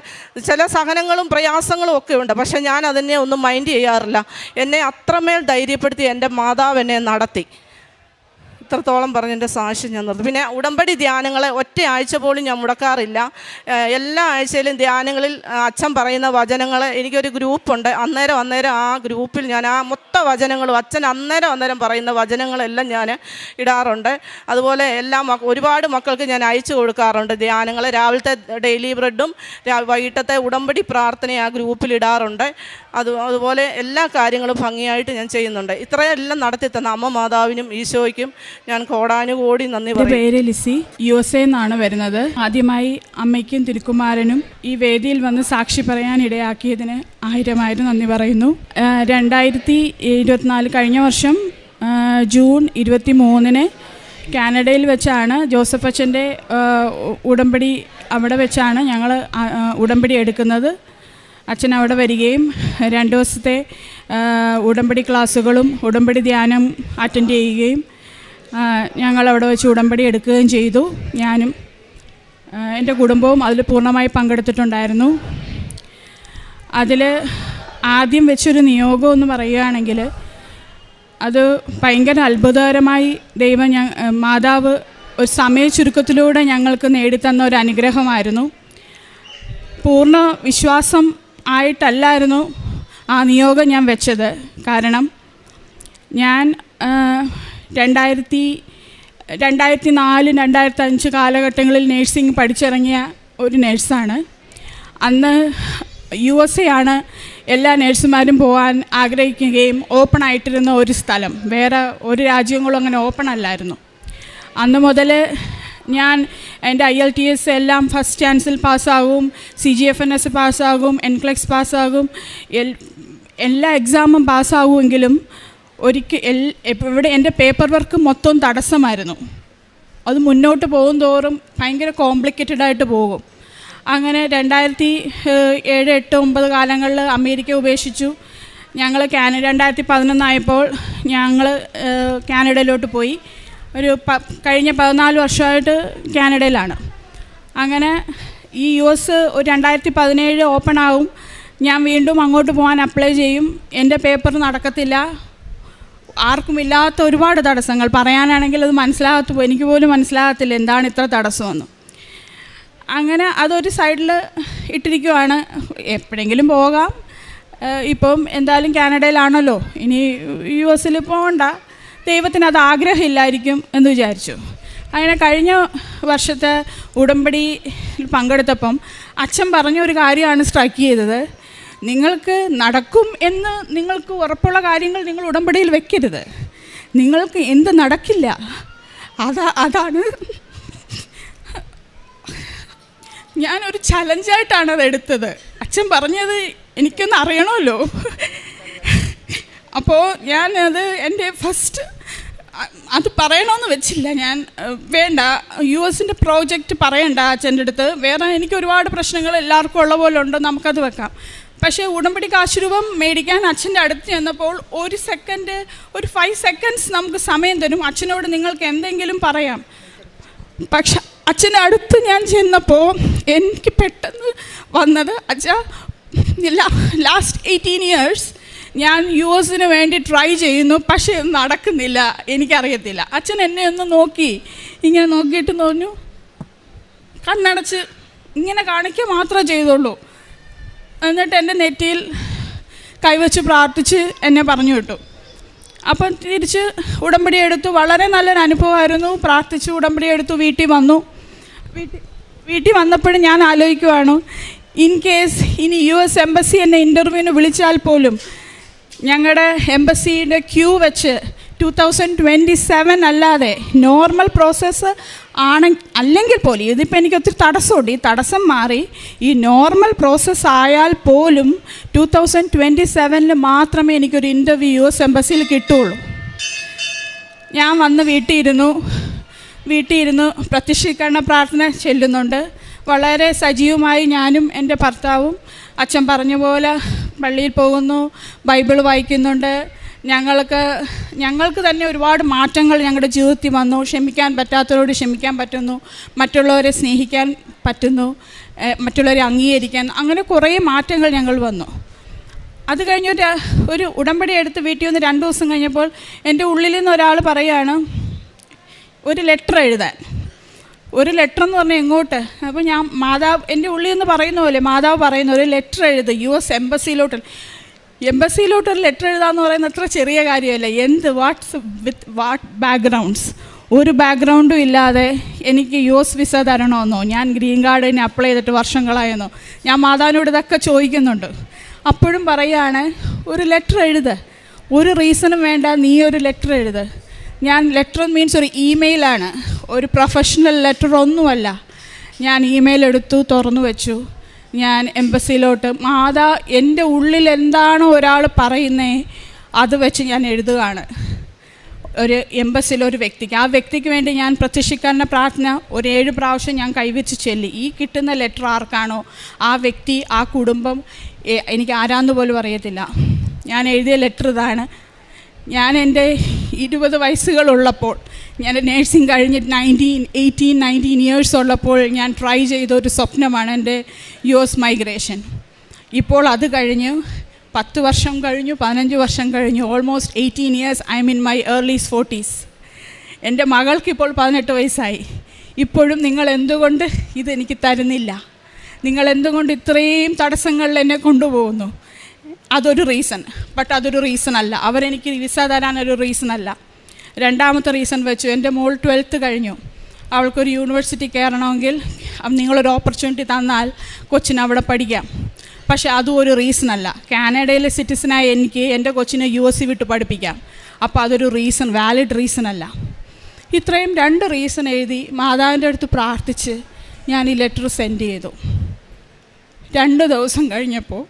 ചില സഹനങ്ങളും പ്രയാസങ്ങളും ഒക്കെ ഉണ്ട്, പക്ഷെ ഞാൻ അതിനെ ഒന്നും മൈൻഡ് ചെയ്യാറില്ല. എന്നെ അത്രമേൽ ധൈര്യപ്പെടുത്തി എൻ്റെ മാതാവ് എന്നെ നടത്തി. ഇത്രത്തോളം പറഞ്ഞ് എൻ്റെ സാക്ഷ്യം ഞാൻ നിർത്തി. പിന്നെ ഉടമ്പടി ധ്യാനങ്ങൾ ഒറ്റ ആഴ്ച പോലും ഞാൻ മുടക്കാറില്ല. എല്ലാ ആഴ്ചയിലും ധ്യാനങ്ങളിൽ അച്ഛൻ പറയുന്ന വചനങ്ങൾ, എനിക്കൊരു ഗ്രൂപ്പുണ്ട്. അന്നേരം ആ ഗ്രൂപ്പിൽ ഞാൻ ആ മൊത്ത വചനങ്ങളും അച്ഛൻ അന്നേരം പറയുന്ന വചനങ്ങളെല്ലാം ഞാൻ ഇടാറുണ്ട്. അതുപോലെ ഒരുപാട് മക്കൾക്ക് ഞാൻ അയച്ചു കൊടുക്കാറുണ്ട് ധ്യാനങ്ങൾ. രാവിലത്തെ ഡെയിലി ബ്രെഡും വൈകിട്ടത്തെ ഉടമ്പടി പ്രാർത്ഥന ആ ഗ്രൂപ്പിൽ ഇടാറുണ്ട്. അതുപോലെ എല്ലാ കാര്യങ്ങളും ഭംഗിയായിട്ട് ഞാൻ ചെയ്യുന്നുണ്ട്. ഇത്രയെല്ലാം നടത്തി തന്ന അമ്മ മാതാവിനും ഈശോയ്ക്കും ഞാൻ കോടാനുകോടി നന്ദി പറയും. എൻ്റെ പേര് ലിസി, USA നിന്നാണ് വരുന്നത്. ആദ്യമായി അമ്മയ്ക്കും തിരുക്കുമാരനും ഈ വേദിയിൽ വന്ന് സാക്ഷി പറയാൻ ഇടയാക്കിയതിന് 1000 നന്ദി പറയുന്നു. 2024 കഴിഞ്ഞ വർഷം ജൂൺ 23 കാനഡയിൽ വെച്ചാണ് ജോസഫ് അച്ഛൻ്റെ ഉടമ്പടി. അവിടെ വെച്ചാണ് ഞങ്ങൾ ഉടമ്പടി എടുക്കുന്നത്. അച്ഛൻ അവിടെ വരികയും 2 ദിവസത്തെ ഉടമ്പടി ക്ലാസ്സുകളും ഉടമ്പടി ധ്യാനം അറ്റൻഡ് ചെയ്യുകയും ഞങ്ങളവിടെ വെച്ച് ഉടമ്പടി എടുക്കുകയും ചെയ്തു. ഞാനും എൻ്റെ കുടുംബവും അതിൽ പൂർണ്ണമായി പങ്കെടുത്തിട്ടുണ്ടായിരുന്നു. അതിൽ ആദ്യം വെച്ചൊരു നിയോഗം എന്ന് പറയുകയാണെങ്കിൽ അത് ഭയങ്കര അത്ഭുതകരമായി മാതാവ് ഒരു സമയ ചുരുക്കത്തിലൂടെ ഞങ്ങൾക്ക് നേടിത്തന്ന ഒരു അനുഗ്രഹമായിരുന്നു. പൂർണ്ണ വിശ്വാസം ആയിട്ടല്ലായിരുന്നു ആ നിയോഗം ഞാൻ വെച്ചത്. കാരണം ഞാൻ 2004-2005 കാലഘട്ടങ്ങളിൽ നേഴ്സിംഗ് പഠിച്ചിറങ്ങിയ ഒരു നേഴ്സാണ്. അന്ന് USA ആണ് എല്ലാ നേഴ്സുമാരും പോകാൻ ആഗ്രഹിക്കുകയും ഓപ്പൺ ആയിട്ടിരുന്ന ഒരു സ്ഥലം. വേറെ ഒരു രാജ്യങ്ങളും അങ്ങനെ ഓപ്പൺ അല്ലായിരുന്നു. അന്ന് മുതൽ ഞാൻ എൻ്റെ IELTS എല്ലാം ഫസ്റ്റ് ചാൻസിൽ പാസ്സാകും, CGFNS പാസ്സാകും, NCLEX പാസ്സാകും, എല്ലാ എക്സാമും പാസ്സാകുമെങ്കിലും ഇവിടെ എൻ്റെ പേപ്പർ വർക്ക് മൊത്തം തടസ്സമായിരുന്നു. അത് മുന്നോട്ട് പോകും തോറും ഭയങ്കര കോംപ്ലിക്കേറ്റഡായിട്ട് പോകും. അങ്ങനെ 2007, 8, 9 കാലങ്ങളിൽ അമേരിക്ക ഉപേക്ഷിച്ചു. ഞങ്ങൾ 2011 ആയപ്പോൾ ഞങ്ങൾ കാനഡയിലോട്ട് പോയി. കഴിഞ്ഞ 14 വർഷമായിട്ട് കാനഡയിലാണ്. അങ്ങനെ ഈ US 2017 ഓപ്പൺ ആവും. ഞാൻ വീണ്ടും അങ്ങോട്ട് പോകാൻ അപ്ലൈ ചെയ്യും. എൻ്റെ പേപ്പർ നടക്കത്തില്ല. ആർക്കുമില്ലാത്ത ഒരുപാട് തടസ്സങ്ങൾ പറയാനാണെങ്കിൽ അത് എനിക്ക് പോലും മനസ്സിലാകത്തില്ല എന്താണ് ഇത്ര തടസ്സമെന്ന്. അങ്ങനെ അതൊരു സൈഡിൽ ഇട്ടിരിക്കുവാണ്. എപ്പോഴെങ്കിലും പോകാം, ഇപ്പം എന്തായാലും കാനഡയിലാണല്ലോ, ഇനി US പോകണ്ട, ദൈവത്തിന് അത് ആഗ്രഹമില്ലായിരിക്കും എന്ന് വിചാരിച്ചു. അങ്ങനെ കഴിഞ്ഞ വർഷത്തെ ഉടമ്പടി പങ്കെടുത്തപ്പം അച്ഛൻ പറഞ്ഞൊരു കാര്യമാണ് സ്ട്രൈക്ക് ചെയ്തത്. നിങ്ങൾക്ക് നടക്കും എന്ന് നിങ്ങൾക്ക് ഉറപ്പുള്ള കാര്യങ്ങൾ നിങ്ങൾ ഉടമ്പടിയിൽ വെക്കരുത്. നിങ്ങൾക്ക് എന്ത് നടക്കില്ല അതാണ് ഞാനൊരു ചലഞ്ചായിട്ടാണ് അത് എടുത്തത്. അച്ഛൻ പറഞ്ഞത് എനിക്കൊന്ന് അറിയണമല്ലോ. അപ്പോൾ ഞാനത് എൻ്റെ ഫസ്റ്റ് അത് പറയണമെന്ന് വെച്ചില്ല. ഞാൻ വേണ്ട, US പ്രോജക്റ്റ് പറയണ്ട അച്ഛൻ്റെ അടുത്ത്, വേറെ എനിക്ക് ഒരുപാട് പ്രശ്നങ്ങൾ എല്ലാവർക്കും ഉള്ള പോലെ ഉണ്ട്, നമുക്കത് വെക്കാം. പക്ഷേ ഉടമ്പടി കാശുരൂപം മേടിക്കാൻ അച്ഛൻ്റെ അടുത്ത് ചെന്നപ്പോൾ ഒരു 5 സെക്കൻഡ്സ് നമുക്ക് സമയം തരും. അച്ഛനോട് നിങ്ങൾക്ക് എന്തെങ്കിലും പറയാം. പക്ഷെ അച്ഛൻ്റെ അടുത്ത് ഞാൻ ചെന്നപ്പോൾ എനിക്ക് പെട്ടെന്ന് വന്നത്, അച്ഛാ ലാസ്റ്റ് 18 years ഞാൻ US വേണ്ടി ട്രൈ ചെയ്യുന്നു, പക്ഷേ നടക്കുന്നില്ല, എനിക്കറിയത്തില്ല. അച്ഛൻ എന്നെ ഒന്ന് നോക്കി, ഇങ്ങനെ നോക്കിയിട്ട് തോന്നി, കണ്ണടച്ച് ഇങ്ങനെ കാണിക്കുക മാത്രമേ ചെയ്തുള്ളൂ. എന്നിട്ട് എൻ്റെ നെറ്റിയിൽ കൈവച്ച് പ്രാർത്ഥിച്ച് എന്നെ പറഞ്ഞു വിട്ടു. അപ്പം തിരിച്ച് ഉടമ്പടി എടുത്തു. വളരെ നല്ലൊരു അനുഭവമായിരുന്നു. പ്രാർത്ഥിച്ച് ഉടമ്പടി എടുത്തു, വീട്ടിൽ വന്നു. വീട്ടിൽ വന്നപ്പോഴും ഞാൻ ആലോചിക്കുവാണ്, ഇൻ കേസ് ഇനി US എംബസി എന്നെ ഇൻ്റർവ്യൂവിന് വിളിച്ചാൽ പോലും ഞങ്ങളുടെ എംബസിയുടെ ക്യൂ വെച്ച് 2027 അല്ലാതെ നോർമൽ പ്രോസസ്സ് അല്ലെങ്കിൽ പോലും, ഇതിപ്പോൾ എനിക്ക് ഒത്തിരി തടസ്സമുണ്ട്, ഈ തടസ്സം മാറി ഈ നോർമൽ പ്രോസസ്സ് ആയാൽ പോലും 2027 മാത്രമേ എനിക്കൊരു ഇൻ്റർവ്യൂ US എംബസിയിൽ കിട്ടുള്ളൂ. ഞാൻ വന്ന് വീട്ടിലിരുന്നു പ്രത്യക്ഷീകരണ പ്രാർത്ഥന ചെല്ലുന്നുണ്ട്. വളരെ സജീവമായി ഞാനും എൻ്റെ ഭർത്താവും അച്ഛൻ പറഞ്ഞ പോലെ പള്ളിയിൽ പോകുന്നു, ബൈബിൾ വായിക്കുന്നുണ്ട്. ഞങ്ങൾക്ക് തന്നെ ഒരുപാട് മാറ്റങ്ങൾ ഞങ്ങളുടെ ജീവിതത്തിൽ വന്നു. ക്ഷമിക്കാൻ പറ്റാത്തവരോട് ക്ഷമിക്കാൻ പറ്റുന്നു, മറ്റുള്ളവരെ സ്നേഹിക്കാൻ പറ്റുന്നു, മറ്റുള്ളവരെ അംഗീകരിക്കാൻ, അങ്ങനെ കുറേ മാറ്റങ്ങൾ ഞങ്ങൾ വന്നു. അത് കഴിഞ്ഞ് ഒരു ഉടമ്പടി എടുത്ത് വീട്ടിൽ വന്ന് 2 ദിവസം കഴിഞ്ഞപ്പോൾ എൻ്റെ ഉള്ളിൽ നിന്ന് ഒരാൾ പറയുകയാണ്, ഒരു ലെറ്റർ എഴുതാൻ. ഒരു ലെറ്റർ എന്ന് പറഞ്ഞാൽ എങ്ങോട്ട്? അപ്പോൾ ഞാൻ എൻ്റെ ഉള്ളിൽ നിന്ന് പറയുന്ന പോലെ മാതാവ് പറയുന്ന ഒരു ലെറ്റർ എഴുത് US എംബസിയിലോട്ടൊരു ലെറ്റർ എഴുതാമെന്ന് പറയുന്നത് അത്ര ചെറിയ കാര്യമല്ല. വാട്ട് ബാക്ക്ഗ്രൗണ്ട്സ്, ഒരു ബാക്ക്ഗ്രൗണ്ടും ഇല്ലാതെ എനിക്ക് US വിസ തരണമെന്നോ, ഞാൻ ഗ്രീൻ കാർഡിന് അപ്ലൈ ചെയ്തിട്ട് വർഷങ്ങളായെന്നോ, ഞാൻ മാതാവിനോട് ഇതൊക്കെ ചോദിക്കുന്നുണ്ട്. അപ്പോഴും പറയുകയാണ്, ഒരു ലെറ്റർ എഴുത്, ഒരു റീസണും വേണ്ട, നീ ഒരു ലെറ്റർ എഴുത്. ഞാൻ ലെറ്റർ മീൻസ് ഒരു ഇമെയിലാണ്, ഒരു പ്രൊഫഷണൽ ലെറ്റർ ഒന്നുമല്ല. ഞാൻ ഇമെയിൽ എടുത്തു, തുറന്നു വെച്ചു. ഞാൻ എംബസിയിലോട്ട് എൻ്റെ ഉള്ളിൽ എന്താണോ ഒരാൾ പറയുന്നത് അത് വെച്ച് ഞാൻ എഴുതുകയാണ്. ഒരു എംബസിയിലൊരു വ്യക്തിക്ക്, ആ വ്യക്തിക്ക് വേണ്ടി ഞാൻ പ്രത്യക്ഷീകരണ പ്രാർത്ഥന ഒരു 7 പ്രാവശ്യം ഞാൻ കൈവച്ച് ചൊല്ലി. ഈ കിട്ടുന്ന ലെറ്റർ ആർക്കാണോ ആ വ്യക്തി, ആ കുടുംബം, എനിക്ക് ആരാന്ന് പോലും അറിയത്തില്ല. ഞാൻ എഴുതിയ ലെറ്റർ ഇതാണ്. ഞാൻ എൻ്റെ 20 വയസ്സുകളുള്ളപ്പോൾ, ഞാൻ നേഴ്സിംഗ് കഴിഞ്ഞ് 18-19 years ഉള്ളപ്പോൾ ഞാൻ ട്രൈ ചെയ്ത ഒരു സ്വപ്നമാണ് എൻ്റെ US മൈഗ്രേഷൻ. ഇപ്പോൾ അത് കഴിഞ്ഞ് 10 വർഷം കഴിഞ്ഞു, 15 വർഷം കഴിഞ്ഞു, almost 18 years. I M in my early 40s. എൻ്റെ മകൾക്കിപ്പോൾ 18 വയസ്സായി. ഇപ്പോഴും നിങ്ങൾ എന്തുകൊണ്ട് ഇതെനിക്ക് തരുന്നില്ല? നിങ്ങൾ എന്തുകൊണ്ട് ഇത്രയും തടസ്സങ്ങളിൽ എന്നെ കൊണ്ടുപോകുന്നു? അതൊരു റീസൺ. അതൊരു റീസൺ അല്ല. അവരെനിക്ക് വിസ തരാനൊരു റീസൺ അല്ല. രണ്ടാമത്തെ റീസൺ വെച്ചു, എൻ്റെ മോൾ 12th കഴിഞ്ഞു. അവൾക്കൊരു യൂണിവേഴ്സിറ്റി കയറണമെങ്കിൽ നിങ്ങളൊരു ഓപ്പർച്യൂണിറ്റി തന്നാൽ കൊച്ചിന് അവിടെ പഠിക്കാം. പക്ഷേ അതും ഒരു റീസൺ അല്ല. കാനഡയിലെ സിറ്റിസനായ എനിക്ക് എൻ്റെ കൊച്ചിനെ US വിട്ട് പഠിപ്പിക്കാം. അപ്പോൾ അതൊരു റീസൺ, വാലിഡ് റീസൺ അല്ല. ഇത്രയും 2 റീസൺ എഴുതി മാതാവിൻ്റെ അടുത്ത് പ്രാർത്ഥിച്ച് ഞാൻ ഈ ലെറ്റർ സെൻഡ് ചെയ്തു. 2 ദിവസം കഴിഞ്ഞപ്പോൾ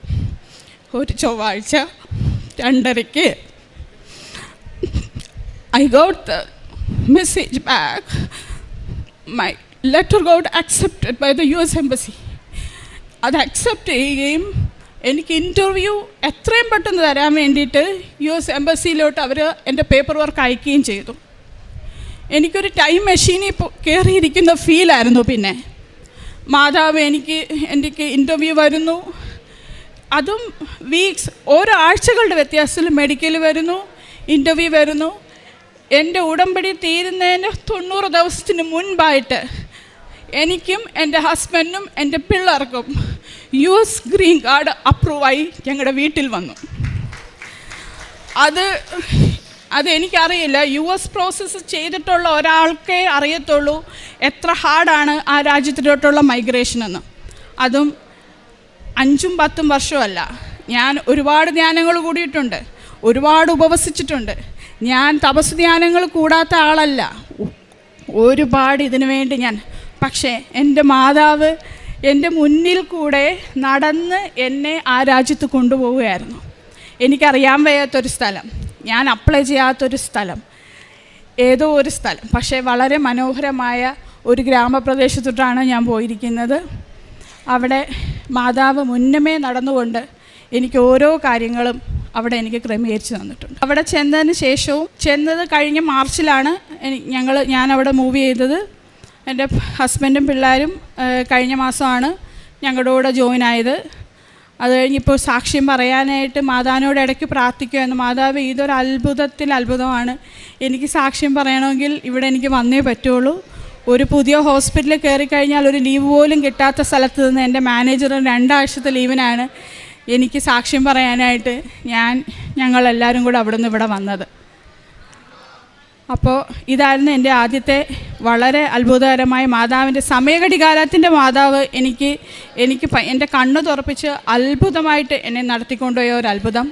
ഒരു ചൊവ്വാഴ്ച 2:30 I got the message back. My letter got accepted by the US embassy. അത് അക്സെപ്റ്റ് ചെയ്യുകയും എനിക്ക് ഇൻ്റർവ്യൂ എത്രയും പെട്ടെന്ന് തരാൻ വേണ്ടിയിട്ട് US എംബസിയിലോട്ട് അവർ എൻ്റെ പേപ്പർ വർക്ക് അയക്കുകയും ചെയ്തു. എനിക്കൊരു ടൈം മെഷീനിൽ കയറിയിരിക്കുന്ന ഫീലായിരുന്നു. പിന്നെ മാതാവ് എനിക്ക് ഇൻ്റർവ്യൂ വരുന്നു, അതും വീക്സ്, ഓരോ ആഴ്ചകളുടെ വ്യത്യാസത്തിൽ മെഡിക്കൽ വരുന്നു, ഇൻ്റർവ്യൂ വരുന്നു. എൻ്റെ ഉടമ്പടി തീരുന്നതിന് 90 ദിവസത്തിന് മുൻപായിട്ട് എനിക്കും എൻ്റെ ഹസ്ബൻഡിനും എൻ്റെ പിള്ളേർക്കും US ഗ്രീൻ കാർഡ് അപ്രൂവായി ഞങ്ങളുടെ വീട്ടിൽ വന്നു. അതെനിക്കറിയില്ല. US പ്രോസസ്സ് ചെയ്തിട്ടുള്ള ഒരാൾക്കേ അറിയത്തുള്ളൂ എത്ര ഹാർഡാണ് ആ രാജ്യത്തിലോട്ടുള്ള മൈഗ്രേഷൻ എന്ന്. അതും 5-10 വർഷമല്ല, ഞാൻ ഒരുപാട് ധ്യാനങ്ങൾ കൂടിയിട്ടുണ്ട്, ഒരുപാട് ഉപവസിച്ചിട്ടുണ്ട്. ഞാൻ തപസ് ധ്യാനങ്ങൾ കൂടാത്ത ആളല്ല, ഒരുപാട് ഇതിനു വേണ്ടി ഞാൻ. പക്ഷേ എൻ്റെ മാതാവ് എൻ്റെ മുന്നിൽ കൂടെ നടന്ന് എന്നെ ആ രാജ്യത്ത് കൊണ്ടുപോവുകയായിരുന്നു. എനിക്കറിയാൻ വയ്യാത്തൊരു സ്ഥലം, ഞാൻ അപ്ലൈ ചെയ്യാത്തൊരു സ്ഥലം, ഏതോ ഒരു സ്ഥലം, പക്ഷേ വളരെ മനോഹരമായ ഒരു ഗ്രാമപ്രദേശത്തോട്ടാണ് ഞാൻ പോയിരിക്കുന്നത്. അവിടെ മാതാവ് മുന്നമേ നടന്നുകൊണ്ട് എനിക്ക് ഓരോ കാര്യങ്ങളും അവിടെ എനിക്ക് ക്രമീകരിച്ച് തന്നിട്ടുണ്ട്. അവിടെ ചെന്നതിന് ശേഷവും, ചെന്നത് കഴിഞ്ഞ മാർച്ചിലാണ് ഞാനവിടെ മൂവ് ചെയ്തത്. എൻ്റെ ഹസ്ബൻഡും പിള്ളേരും കഴിഞ്ഞ മാസമാണ് ഞങ്ങളുടെ കൂടെ ജോയിൻ ആയത്. അത് കഴിഞ്ഞിപ്പോൾ സാക്ഷ്യം പറയാനായിട്ട് മാതാവിനോട് ഇടയ്ക്ക് പ്രാർത്ഥിക്കുമായിരുന്നു. മാതാവ് ഇതൊരു അത്ഭുതമാണ്, എനിക്ക് സാക്ഷ്യം പറയണമെങ്കിൽ ഇവിടെ എനിക്ക് വന്നേ പറ്റുള്ളൂ. ഒരു പുതിയ ഹോസ്പിറ്റലിൽ കയറിക്കഴിഞ്ഞാൽ ഒരു ലീവ് പോലും കിട്ടാത്ത സ്ഥലത്ത് നിന്ന് എൻ്റെ മാനേജർ 2 ആഴ്ചത്തെ ലീവിനാണ് എനിക്ക് സാക്ഷ്യം പറയാനായിട്ട് ഞങ്ങളെല്ലാവരും കൂടെ അവിടെ നിന്ന് ഇവിടെ വന്നത്. അപ്പോൾ ഇതായിരുന്നു എൻ്റെ ആദ്യത്തെ വളരെ അത്ഭുതകരമായ മാതാവിൻ്റെ സമയഘടികാരത്തിൻ്റെ മാതാവ് എനിക്ക് എൻ്റെ കണ്ണ് തുറപ്പിച്ച് അത്ഭുതമായിട്ട് എന്നെ നടത്തിക്കൊണ്ടുപോയ ഒരു അത്ഭുതം.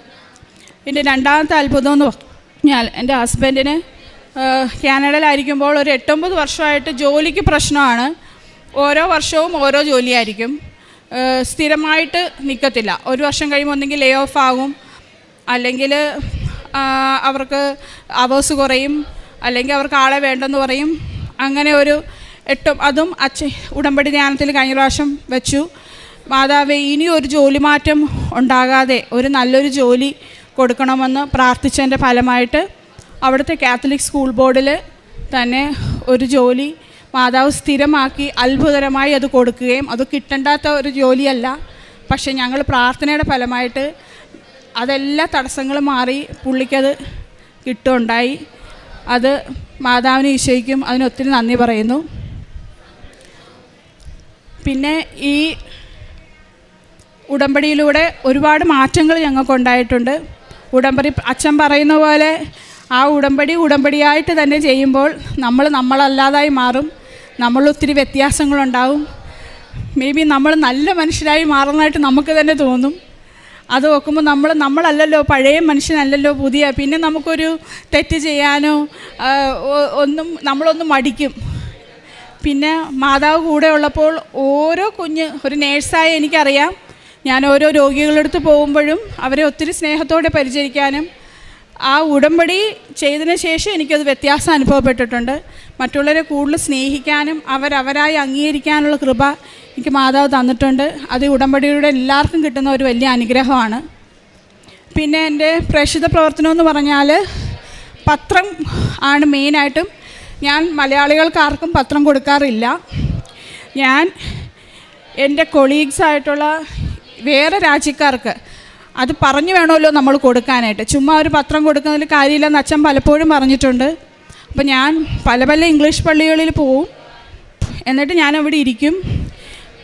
പിന്നെ രണ്ടാമത്തെ അത്ഭുതം എന്ന് പറഞ്ഞാൽ, എൻ്റെ ഹസ്ബൻഡിന് കാനഡയിലായിരിക്കുമ്പോൾ ഒരു 8-9 വർഷമായിട്ട് ജോലിക്ക് പ്രശ്നമാണ്. ഓരോ വർഷവും ഓരോ ജോലിയായിരിക്കും, സ്ഥിരമായിട്ട് നിൽക്കത്തില്ല. ഒരു വർഷം കഴിയുമ്പോൾ ഒന്നെങ്കിൽ ലേ ഓഫ് ആകും, അല്ലെങ്കിൽ അവർക്ക് അവേഴ്സ് കുറയും, അല്ലെങ്കിൽ അവർക്ക് ആളെ വേണ്ടെന്ന് പറയും. അങ്ങനെ ഒരു അതും ഉടമ്പടി ധ്യാനത്തിൽ കഴിഞ്ഞ പ്രാവശ്യം വെച്ചു. മാതാവേ, ഇനിയൊരു ജോലി മാറ്റം ഉണ്ടാകാതെ ഒരു നല്ലൊരു ജോലി കൊടുക്കണമെന്ന് പ്രാർത്ഥിച്ചതിൻ്റെ ഫലമായിട്ട് അവിടുത്തെ കാത്തലിക് സ്കൂൾ ബോർഡിൽ തന്നെ ഒരു ജോലി മാതാവ് സ്ഥിരമാക്കി അത്ഭുതകരമായി അത് കൊടുക്കുകയും, അത് കിട്ടണ്ടാത്ത ഒരു ജോലിയല്ല, പക്ഷേ ഞങ്ങൾ പ്രാർത്ഥനയുടെ ഫലമായിട്ട് അതെല്ലാ തടസ്സങ്ങളും മാറി പുള്ളിക്കത് കിട്ടുകയുണ്ടായി. അത് മാതാവിന് ഈശോയ്ക്കും അതിനൊത്തിരി നന്ദി പറയുന്നു. പിന്നെ ഈ ഉടമ്പടിയിലൂടെ ഒരുപാട് മാറ്റങ്ങൾ ഞങ്ങൾക്കുണ്ടായിട്ടുണ്ട്. ഉടമ്പടി അച്ഛൻ പറയുന്ന പോലെ ആ ഉടമ്പടിയായിട്ട് തന്നെ ചെയ്യുമ്പോൾ നമ്മളല്ലാതായി മാറും. നമ്മളൊത്തിരി വ്യത്യാസങ്ങളുണ്ടാവും. മേ ബി നമ്മൾ നല്ല മനുഷ്യരായി മാറുന്നതായിട്ട് നമുക്ക് തന്നെ തോന്നും. അത് നോക്കുമ്പോൾ നമ്മളല്ലല്ലോ, പഴയ മനുഷ്യനല്ലല്ലോ പുതിയ. പിന്നെ നമുക്കൊരു തെറ്റ് ചെയ്യാനോ നമ്മളൊന്നും മടിക്കും. പിന്നെ മാതാവ് കൂടെ ഉള്ളപ്പോൾ ഓരോ ഒരു നേഴ്സായി എനിക്കറിയാം, ഞാൻ ഓരോ രോഗികളെടുത്ത് പോകുമ്പോഴും അവരെ ഒത്തിരി സ്നേഹത്തോടെ പരിചരിക്കാനും ആ ഉടമ്പടി ചെയ്തതിന് ശേഷം എനിക്കത് വ്യത്യാസം അനുഭവപ്പെട്ടിട്ടുണ്ട്. മറ്റുള്ളവരെ കൂടുതൽ സ്നേഹിക്കാനും അവരായി അംഗീകരിക്കാനുള്ള കൃപ എനിക്ക് മാതാവ് തന്നിട്ടുണ്ട്. അത് ഉടമ്പടിയുടെ എല്ലാവർക്കും കിട്ടുന്ന ഒരു വലിയ അനുഗ്രഹമാണ്. പിന്നെ എൻ്റെ പ്രേക്ഷിത പ്രവർത്തനമെന്ന് പറഞ്ഞാൽ പത്രം ആണ് മെയിനായിട്ടും. ഞാൻ മലയാളികൾക്കാർക്കും പത്രം കൊടുക്കാറില്ല. ഞാൻ എൻ്റെ കൊളീഗ്സായിട്ടുള്ള വേറെ രാജ്യക്കാർക്ക് അത് പറഞ്ഞു വേണമല്ലോ നമ്മൾ കൊടുക്കാനായിട്ട്. ചുമ്മാ ഒരു പത്രം കൊടുക്കുന്നതിൽ കാര്യമില്ലെന്ന് അച്ഛൻ പലപ്പോഴും പറഞ്ഞിട്ടുണ്ട്. അപ്പോൾ ഞാൻ പല ഇംഗ്ലീഷ് പള്ളികളിൽ പോവും, എന്നിട്ട് ഞാനവിടെ ഇരിക്കും.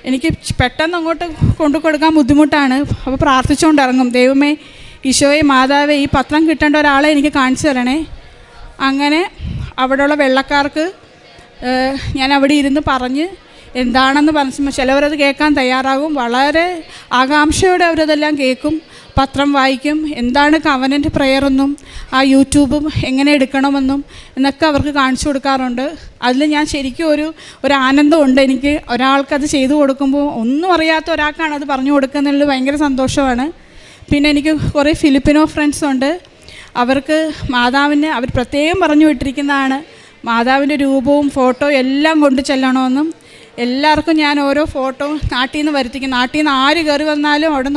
എനിക്ക് പെട്ടെന്ന് അങ്ങോട്ട് കൊണ്ടു കൊടുക്കാൻ ബുദ്ധിമുട്ടാണ്. അപ്പോൾ പ്രാർത്ഥിച്ചുകൊണ്ട് ഇറങ്ങും, ദൈവമേ, ഈശോയെ, മാതാവേ, ഈ പത്രം കിട്ടേണ്ട ഒരാളെ എനിക്ക് കാണിച്ചു തരണേ. അങ്ങനെ അവിടെയുള്ള വെള്ളക്കാർക്ക് ഞാൻ അവിടെ ഇരുന്ന് പറഞ്ഞ് എന്താണെന്ന് പറഞ്ഞ് ചിലവരത് കേൾക്കാൻ തയ്യാറാകും. വളരെ ആകാംക്ഷയോടെ അവരതെല്ലാം കേൾക്കും, പത്രം വായിക്കും. എന്താണ് കവനൻ്റ് പ്രെയറെന്നും ആ യൂട്യൂബും എങ്ങനെ എടുക്കണമെന്നും എന്നൊക്കെ അവർക്ക് കാണിച്ചു കൊടുക്കാറുണ്ട്. അതിൽ ഞാൻ ശരിക്കും ഒരു ആനന്ദമുണ്ട് എനിക്ക്. ഒരാൾക്കത് ചെയ്തു കൊടുക്കുമ്പോൾ ഒന്നും അറിയാത്ത ഒരാൾക്കാണ് അത് പറഞ്ഞു കൊടുക്കുന്നതിൽ ഭയങ്കര സന്തോഷമാണ്. പിന്നെ എനിക്ക് കുറേ ഫിലിപ്പിനോ ഫ്രണ്ട്സുണ്ട്. അവർക്ക് മാതാവിനെ അവർ പ്രത്യേകം പറഞ്ഞു വിട്ടിരിക്കുന്നതാണ് മാതാവിൻ്റെ രൂപവും ഫോട്ടോ എല്ലാം കൊണ്ട് ചെല്ലണമെന്നും. എല്ലാവർക്കും ഞാൻ ഓരോ ഫോട്ടോ നാട്ടിൽ നിന്ന് വരുത്തിക്കും. നാട്ടിൽ നിന്ന് ആര് കയറി വന്നാലും അവിടെ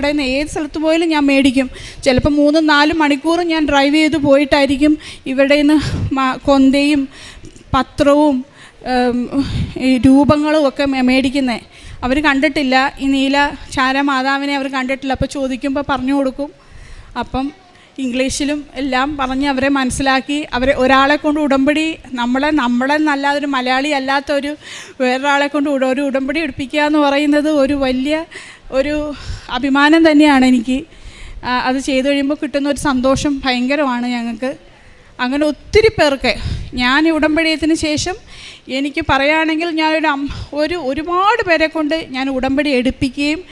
നിന്ന് ഏത് സ്ഥലത്ത് പോയാലും ഞാൻ മേടിക്കും. ചിലപ്പോൾ 3-4 മണിക്കൂറും ഞാൻ ഡ്രൈവ് ചെയ്ത് പോയിട്ടായിരിക്കും ഇവിടെ നിന്ന് കൊന്തയും പത്രവും രൂപങ്ങളും ഒക്കെ മേടിക്കുന്നത്. അവർ കണ്ടിട്ടില്ല, ഈ നീല ചാര മാതാവിനെ അവർ കണ്ടിട്ടില്ല. അപ്പോൾ ചോദിക്കുമ്പോൾ പറഞ്ഞു കൊടുക്കും. അപ്പം ഇംഗ്ലീഷിലും എല്ലാം പറഞ്ഞ് അവരെ മനസ്സിലാക്കി അവരെ ഒരാളെ കൊണ്ട് ഉടമ്പടി നമ്മളെ നല്ലാതെ ഒരു മലയാളി അല്ലാത്തൊരു വേറൊരാളെ കൊണ്ട് ഒരു ഉടമ്പടി എടുപ്പിക്കുക എന്ന് പറയുന്നത് ഒരു വലിയ ഒരു അഭിമാനം തന്നെയാണ് എനിക്ക്. അത് ചെയ്തു കഴിയുമ്പോൾ കിട്ടുന്ന ഒരു സന്തോഷം ഭയങ്കരമാണ് ഞങ്ങൾക്ക്. അങ്ങനെ ഒത്തിരി പേർക്ക് ഞാൻ ഉടമ്പടിയത്തിന് ശേഷം എനിക്ക് പറയുകയാണെങ്കിൽ ഞാനൊരു ഒരുപാട് പേരെ കൊണ്ട് ഞാൻ ഉടമ്പടി എടുപ്പിക്കുകയും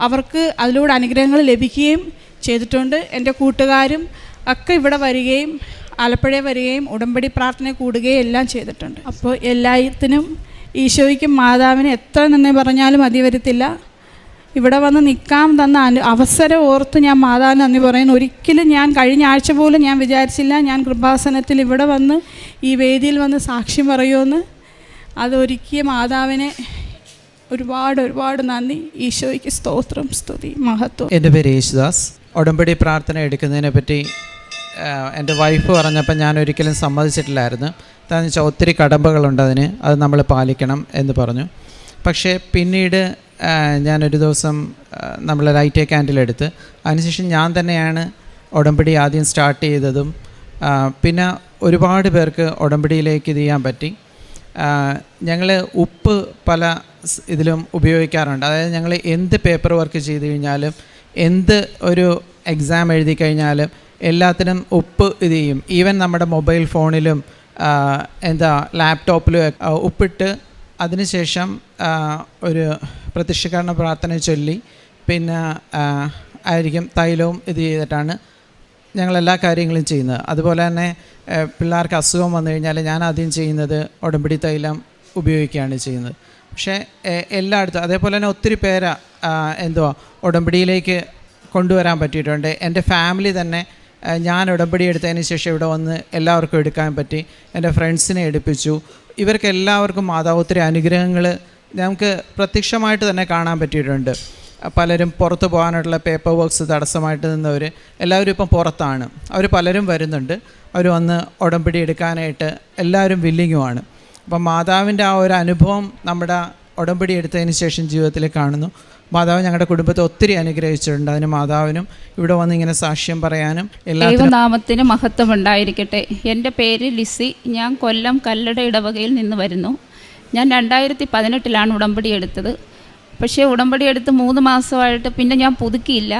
അവർക്ക് അതിലൂടെ അനുഗ്രഹങ്ങൾ ലഭിക്കുകയും ചെയ്തിട്ടുണ്ട്. എൻ്റെ കൂട്ടുകാരും ഒക്കെ ഇവിടെ വരികയും ആലപ്പുഴ വരികയും ഉടമ്പടി പ്രാർത്ഥന കൂടുകയും എല്ലാം ചെയ്തിട്ടുണ്ട്. അപ്പോൾ എല്ലാത്തിനും ഈശോയ്ക്കും മാതാവിന് എത്ര നന്ദി പറഞ്ഞാലും മതി വരത്തില്ല. ഇവിടെ വന്ന് നിൽക്കാൻ തന്ന അവസരം ഓർത്ത് ഞാൻ മാതാവിന് നന്ദി പറയുന്നു. ഒരിക്കലും ഞാൻ കഴിഞ്ഞ ആഴ്ച പോലും ഞാൻ വിചാരിച്ചില്ല ഞാൻ കൃപാസനത്തിൽ ഇവിടെ വന്ന് ഈ വേദിയിൽ വന്ന് സാക്ഷ്യം പറയുമെന്ന്. അതൊരുക്കിയ മാതാവിനെ ഒരുപാട് നന്ദി. ഈശോയ്ക്ക് സ്തോത്രം, സ്തുതി, മഹത്വം. എൻ്റെ പേര് യേശുദാസ്. ഉടമ്പടി പ്രാർത്ഥന എടുക്കുന്നതിനെ പറ്റി എൻ്റെ വൈഫ് പറഞ്ഞപ്പോൾ ഞാൻ ഒരിക്കലും സമ്മതിച്ചിട്ടില്ലായിരുന്നു. എന്താണെന്ന് വെച്ചാൽ ഒത്തിരി കടമ്പകളുണ്ട് അതിന്, അത് നമ്മൾ പാലിക്കണം എന്ന് പറഞ്ഞു. പക്ഷേ പിന്നീട് ഞാനൊരു ദിവസം നമ്മൾ ലൈറ്റ് ക്യാൻഡിൽ എടുത്ത് അതിനുശേഷം ഞാൻ തന്നെയാണ് ഉടമ്പടി ആദ്യം സ്റ്റാർട്ട് ചെയ്തതും. പിന്നെ ഒരുപാട് പേർക്ക് ഉടമ്പടിയിലേക്ക് ഇത് ചെയ്യാൻ പറ്റി. ഞങ്ങൾ ഉപ്പ് പല ഇതിലും ഉപയോഗിക്കാറുണ്ട്. അതായത് ഞങ്ങൾ എന്ത് പേപ്പർ വർക്ക് ചെയ്ത് കഴിഞ്ഞാലും എന്ത് ഒരു എക്സാം എഴുതി കഴിഞ്ഞാലും എല്ലാത്തിനും ഉപ്പ് ഇത് ചെയ്യും. ഈവൻ നമ്മുടെ മൊബൈൽ ഫോണിലും ലാപ്ടോപ്പിലും ഉപ്പിട്ട് അതിനുശേഷം ഒരു പ്രത്യക്ഷീകരണ പ്രാർത്ഥന ചൊല്ലി പിന്നെ ആയിരിക്കും തൈലവും ഇത് ചെയ്തിട്ടാണ് ഞങ്ങളെല്ലാ കാര്യങ്ങളും ചെയ്യുന്നത്. അതുപോലെ തന്നെ പിള്ളേർക്ക് അസുഖം വന്നു കഴിഞ്ഞാൽ ഞാൻ ആദ്യം ചെയ്യുന്നത് ഉടമ്പടി തൈലം ഉപയോഗിക്കുകയാണ് ചെയ്യുന്നത്. പക്ഷേ എല്ലായിടത്തും അതേപോലെ തന്നെ ഒത്തിരി പേരെ ഉടമ്പടിയിലേക്ക് കൊണ്ടുവരാൻ പറ്റിയിട്ടുണ്ട്. എൻ്റെ ഫാമിലി തന്നെ ഞാൻ ഉടമ്പടി എടുത്തതിന് ശേഷം ഇവിടെ വന്ന് എല്ലാവർക്കും എടുക്കാൻ പറ്റി. എൻ്റെ ഫ്രണ്ട്സിനെ എടുപ്പിച്ചു. ഇവർക്ക് എല്ലാവർക്കും മാതാവ് ഒത്തിരി അനുഗ്രഹങ്ങൾ നമുക്ക് പ്രത്യക്ഷമായിട്ട് തന്നെ കാണാൻ പറ്റിയിട്ടുണ്ട്. പലരും പുറത്ത് പോകാനായിട്ടുള്ള പേപ്പർ വർക്ക്സ് തടസ്സമായിട്ട് നിന്നവർ എല്ലാവരും ഇപ്പം പുറത്താണ്. അവർ പലരും വരുന്നുണ്ട്. അവർ വന്ന് ഉടമ്പടി എടുക്കാനായിട്ട് എല്ലാവരും വില്ലിങ്ങുമാണ്. അപ്പം മാതാവിൻ്റെ ആ ഒരു അനുഭവം നമ്മുടെ ഉടമ്പടി എടുത്തതിന് ശേഷം ജീവിതത്തിൽ കാണുന്നു. മാതാവ് ഞങ്ങളുടെ കുടുംബത്തെ ഒത്തിരി അനുഗ്രഹിച്ചിട്ടുണ്ട്. അതിന് മാതാവിനും ഇവിടെ വന്ന് ഇങ്ങനെ സാക്ഷ്യം പറയാനും ദൈവനാമത്തിന് മഹത്വം ഉണ്ടായിരിക്കട്ടെ. എൻ്റെ പേര് ലിസി. ഞാൻ കൊല്ലം കല്ലട ഇടവകയിൽ നിന്ന് വരുന്നു. ഞാൻ 2018 ഉടമ്പടി എടുത്തത്. പക്ഷേ ഉടമ്പടി എടുത്ത് 3 മാസമായിട്ട് പിന്നെ ഞാൻ പുതുക്കിയില്ല.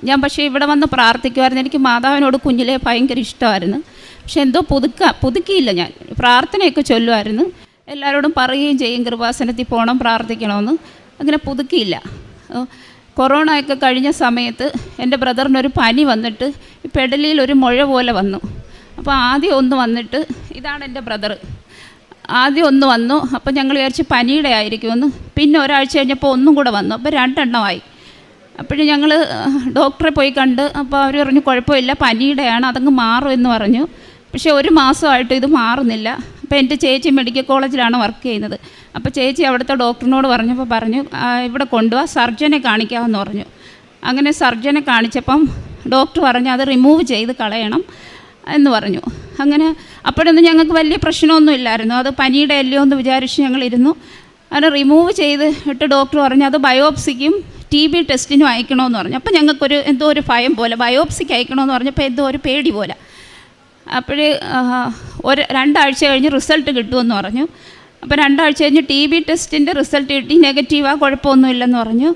ഞാൻ പക്ഷേ ഇവിടെ വന്ന് പ്രാർത്ഥിക്കുമായിരുന്നു. എനിക്ക് മാതാവിനോട് കുഞ്ഞിലേ ഭയങ്കര ഇഷ്ടമായിരുന്നു. പക്ഷെ എന്തോ പുതുക്കിയില്ല. ഞാൻ പ്രാർത്ഥനയൊക്കെ ചൊല്ലുമായിരുന്നു. എല്ലാവരോടും പറയുകയും ചെയ്യും കൃപാസനത്തിൽ പോകണം പ്രാർത്ഥിക്കണമെന്ന്. അങ്ങനെ പുതുക്കിയില്ല. കൊറോണ ഒക്കെ കഴിഞ്ഞ സമയത്ത് എൻ്റെ ബ്രദറിനൊരു പനി വന്നിട്ട് പെടലിയിൽ ഒരു മുഴ പോലെ വന്നു. അപ്പോൾ ആദ്യം ഒന്ന് വന്നിട്ട്, ഇതാണ് എൻ്റെ ബ്രദർ, ആദ്യം ഒന്ന് വന്നു. അപ്പോൾ ഞങ്ങൾ വിചാരിച്ച് പനിയുടെ ആയിരിക്കുമെന്ന്. പിന്നെ ഒരാഴ്ച കഴിഞ്ഞപ്പോൾ ഒന്നും കൂടെ വന്നു. അപ്പോൾ 2 എണ്ണമായി. അപ്പോഴും ഞങ്ങൾ ഡോക്ടറെ പോയി കണ്ട്. അപ്പോൾ അവർ പറഞ്ഞു കുഴപ്പമില്ല, പനിയുടെയാണ്, അതങ്ങ് മാറും എന്ന് പറഞ്ഞു. പക്ഷേ 1 മാസമായിട്ട് ഇത് മാറുന്നില്ല. അപ്പോൾ എൻ്റെ ചേച്ചി മെഡിക്കൽ കോളേജിലാണ് വർക്ക് ചെയ്യുന്നത്. അപ്പോൾ ചേച്ചി അവിടുത്തെ ഡോക്ടറിനോട് പറഞ്ഞപ്പോൾ പറഞ്ഞു ഇവിടെ കൊണ്ടുപോവാ, സർജനെ കാണിക്കാമെന്ന് പറഞ്ഞു. അങ്ങനെ സർജനെ കാണിച്ചപ്പം ഡോക്ടർ പറഞ്ഞു അത് റിമൂവ് ചെയ്ത് കളയണം എന്ന് പറഞ്ഞു. അങ്ങനെ അപ്പോഴൊന്നും ഞങ്ങൾക്ക് വലിയ പ്രശ്നമൊന്നും ഇല്ലായിരുന്നു. അത് പനിയുടെ അല്ലയോ എന്ന് വിചാരിച്ച് ഞങ്ങളിരുന്നു. അങ്ങനെ റിമൂവ് ചെയ്തിട്ട് ഡോക്ടർ പറഞ്ഞു അത് ബയോപ്സിക്കും TB ടെസ്റ്റിനും അയക്കണമെന്ന് പറഞ്ഞു. അപ്പോൾ ഞങ്ങൾക്കൊരു എന്തോ ഒരു ഭയം പോലെ, ബയോപ്സിക്ക് അയക്കണമെന്ന് പറഞ്ഞപ്പോൾ എന്തോ ഒരു പേടി പോലെ. അപ്പോഴേ 2 ആഴ്ച കഴിഞ്ഞ് റിസൾട്ട് കിട്ടുമെന്ന് പറഞ്ഞു. അപ്പോൾ 2 ആഴ്ച കഴിഞ്ഞ് TB ടെസ്റ്റിൻ്റെ റിസൾട്ട് കിട്ടി, നെഗറ്റീവാണ്, കുഴപ്പമൊന്നുമില്ലെന്ന് പറഞ്ഞു.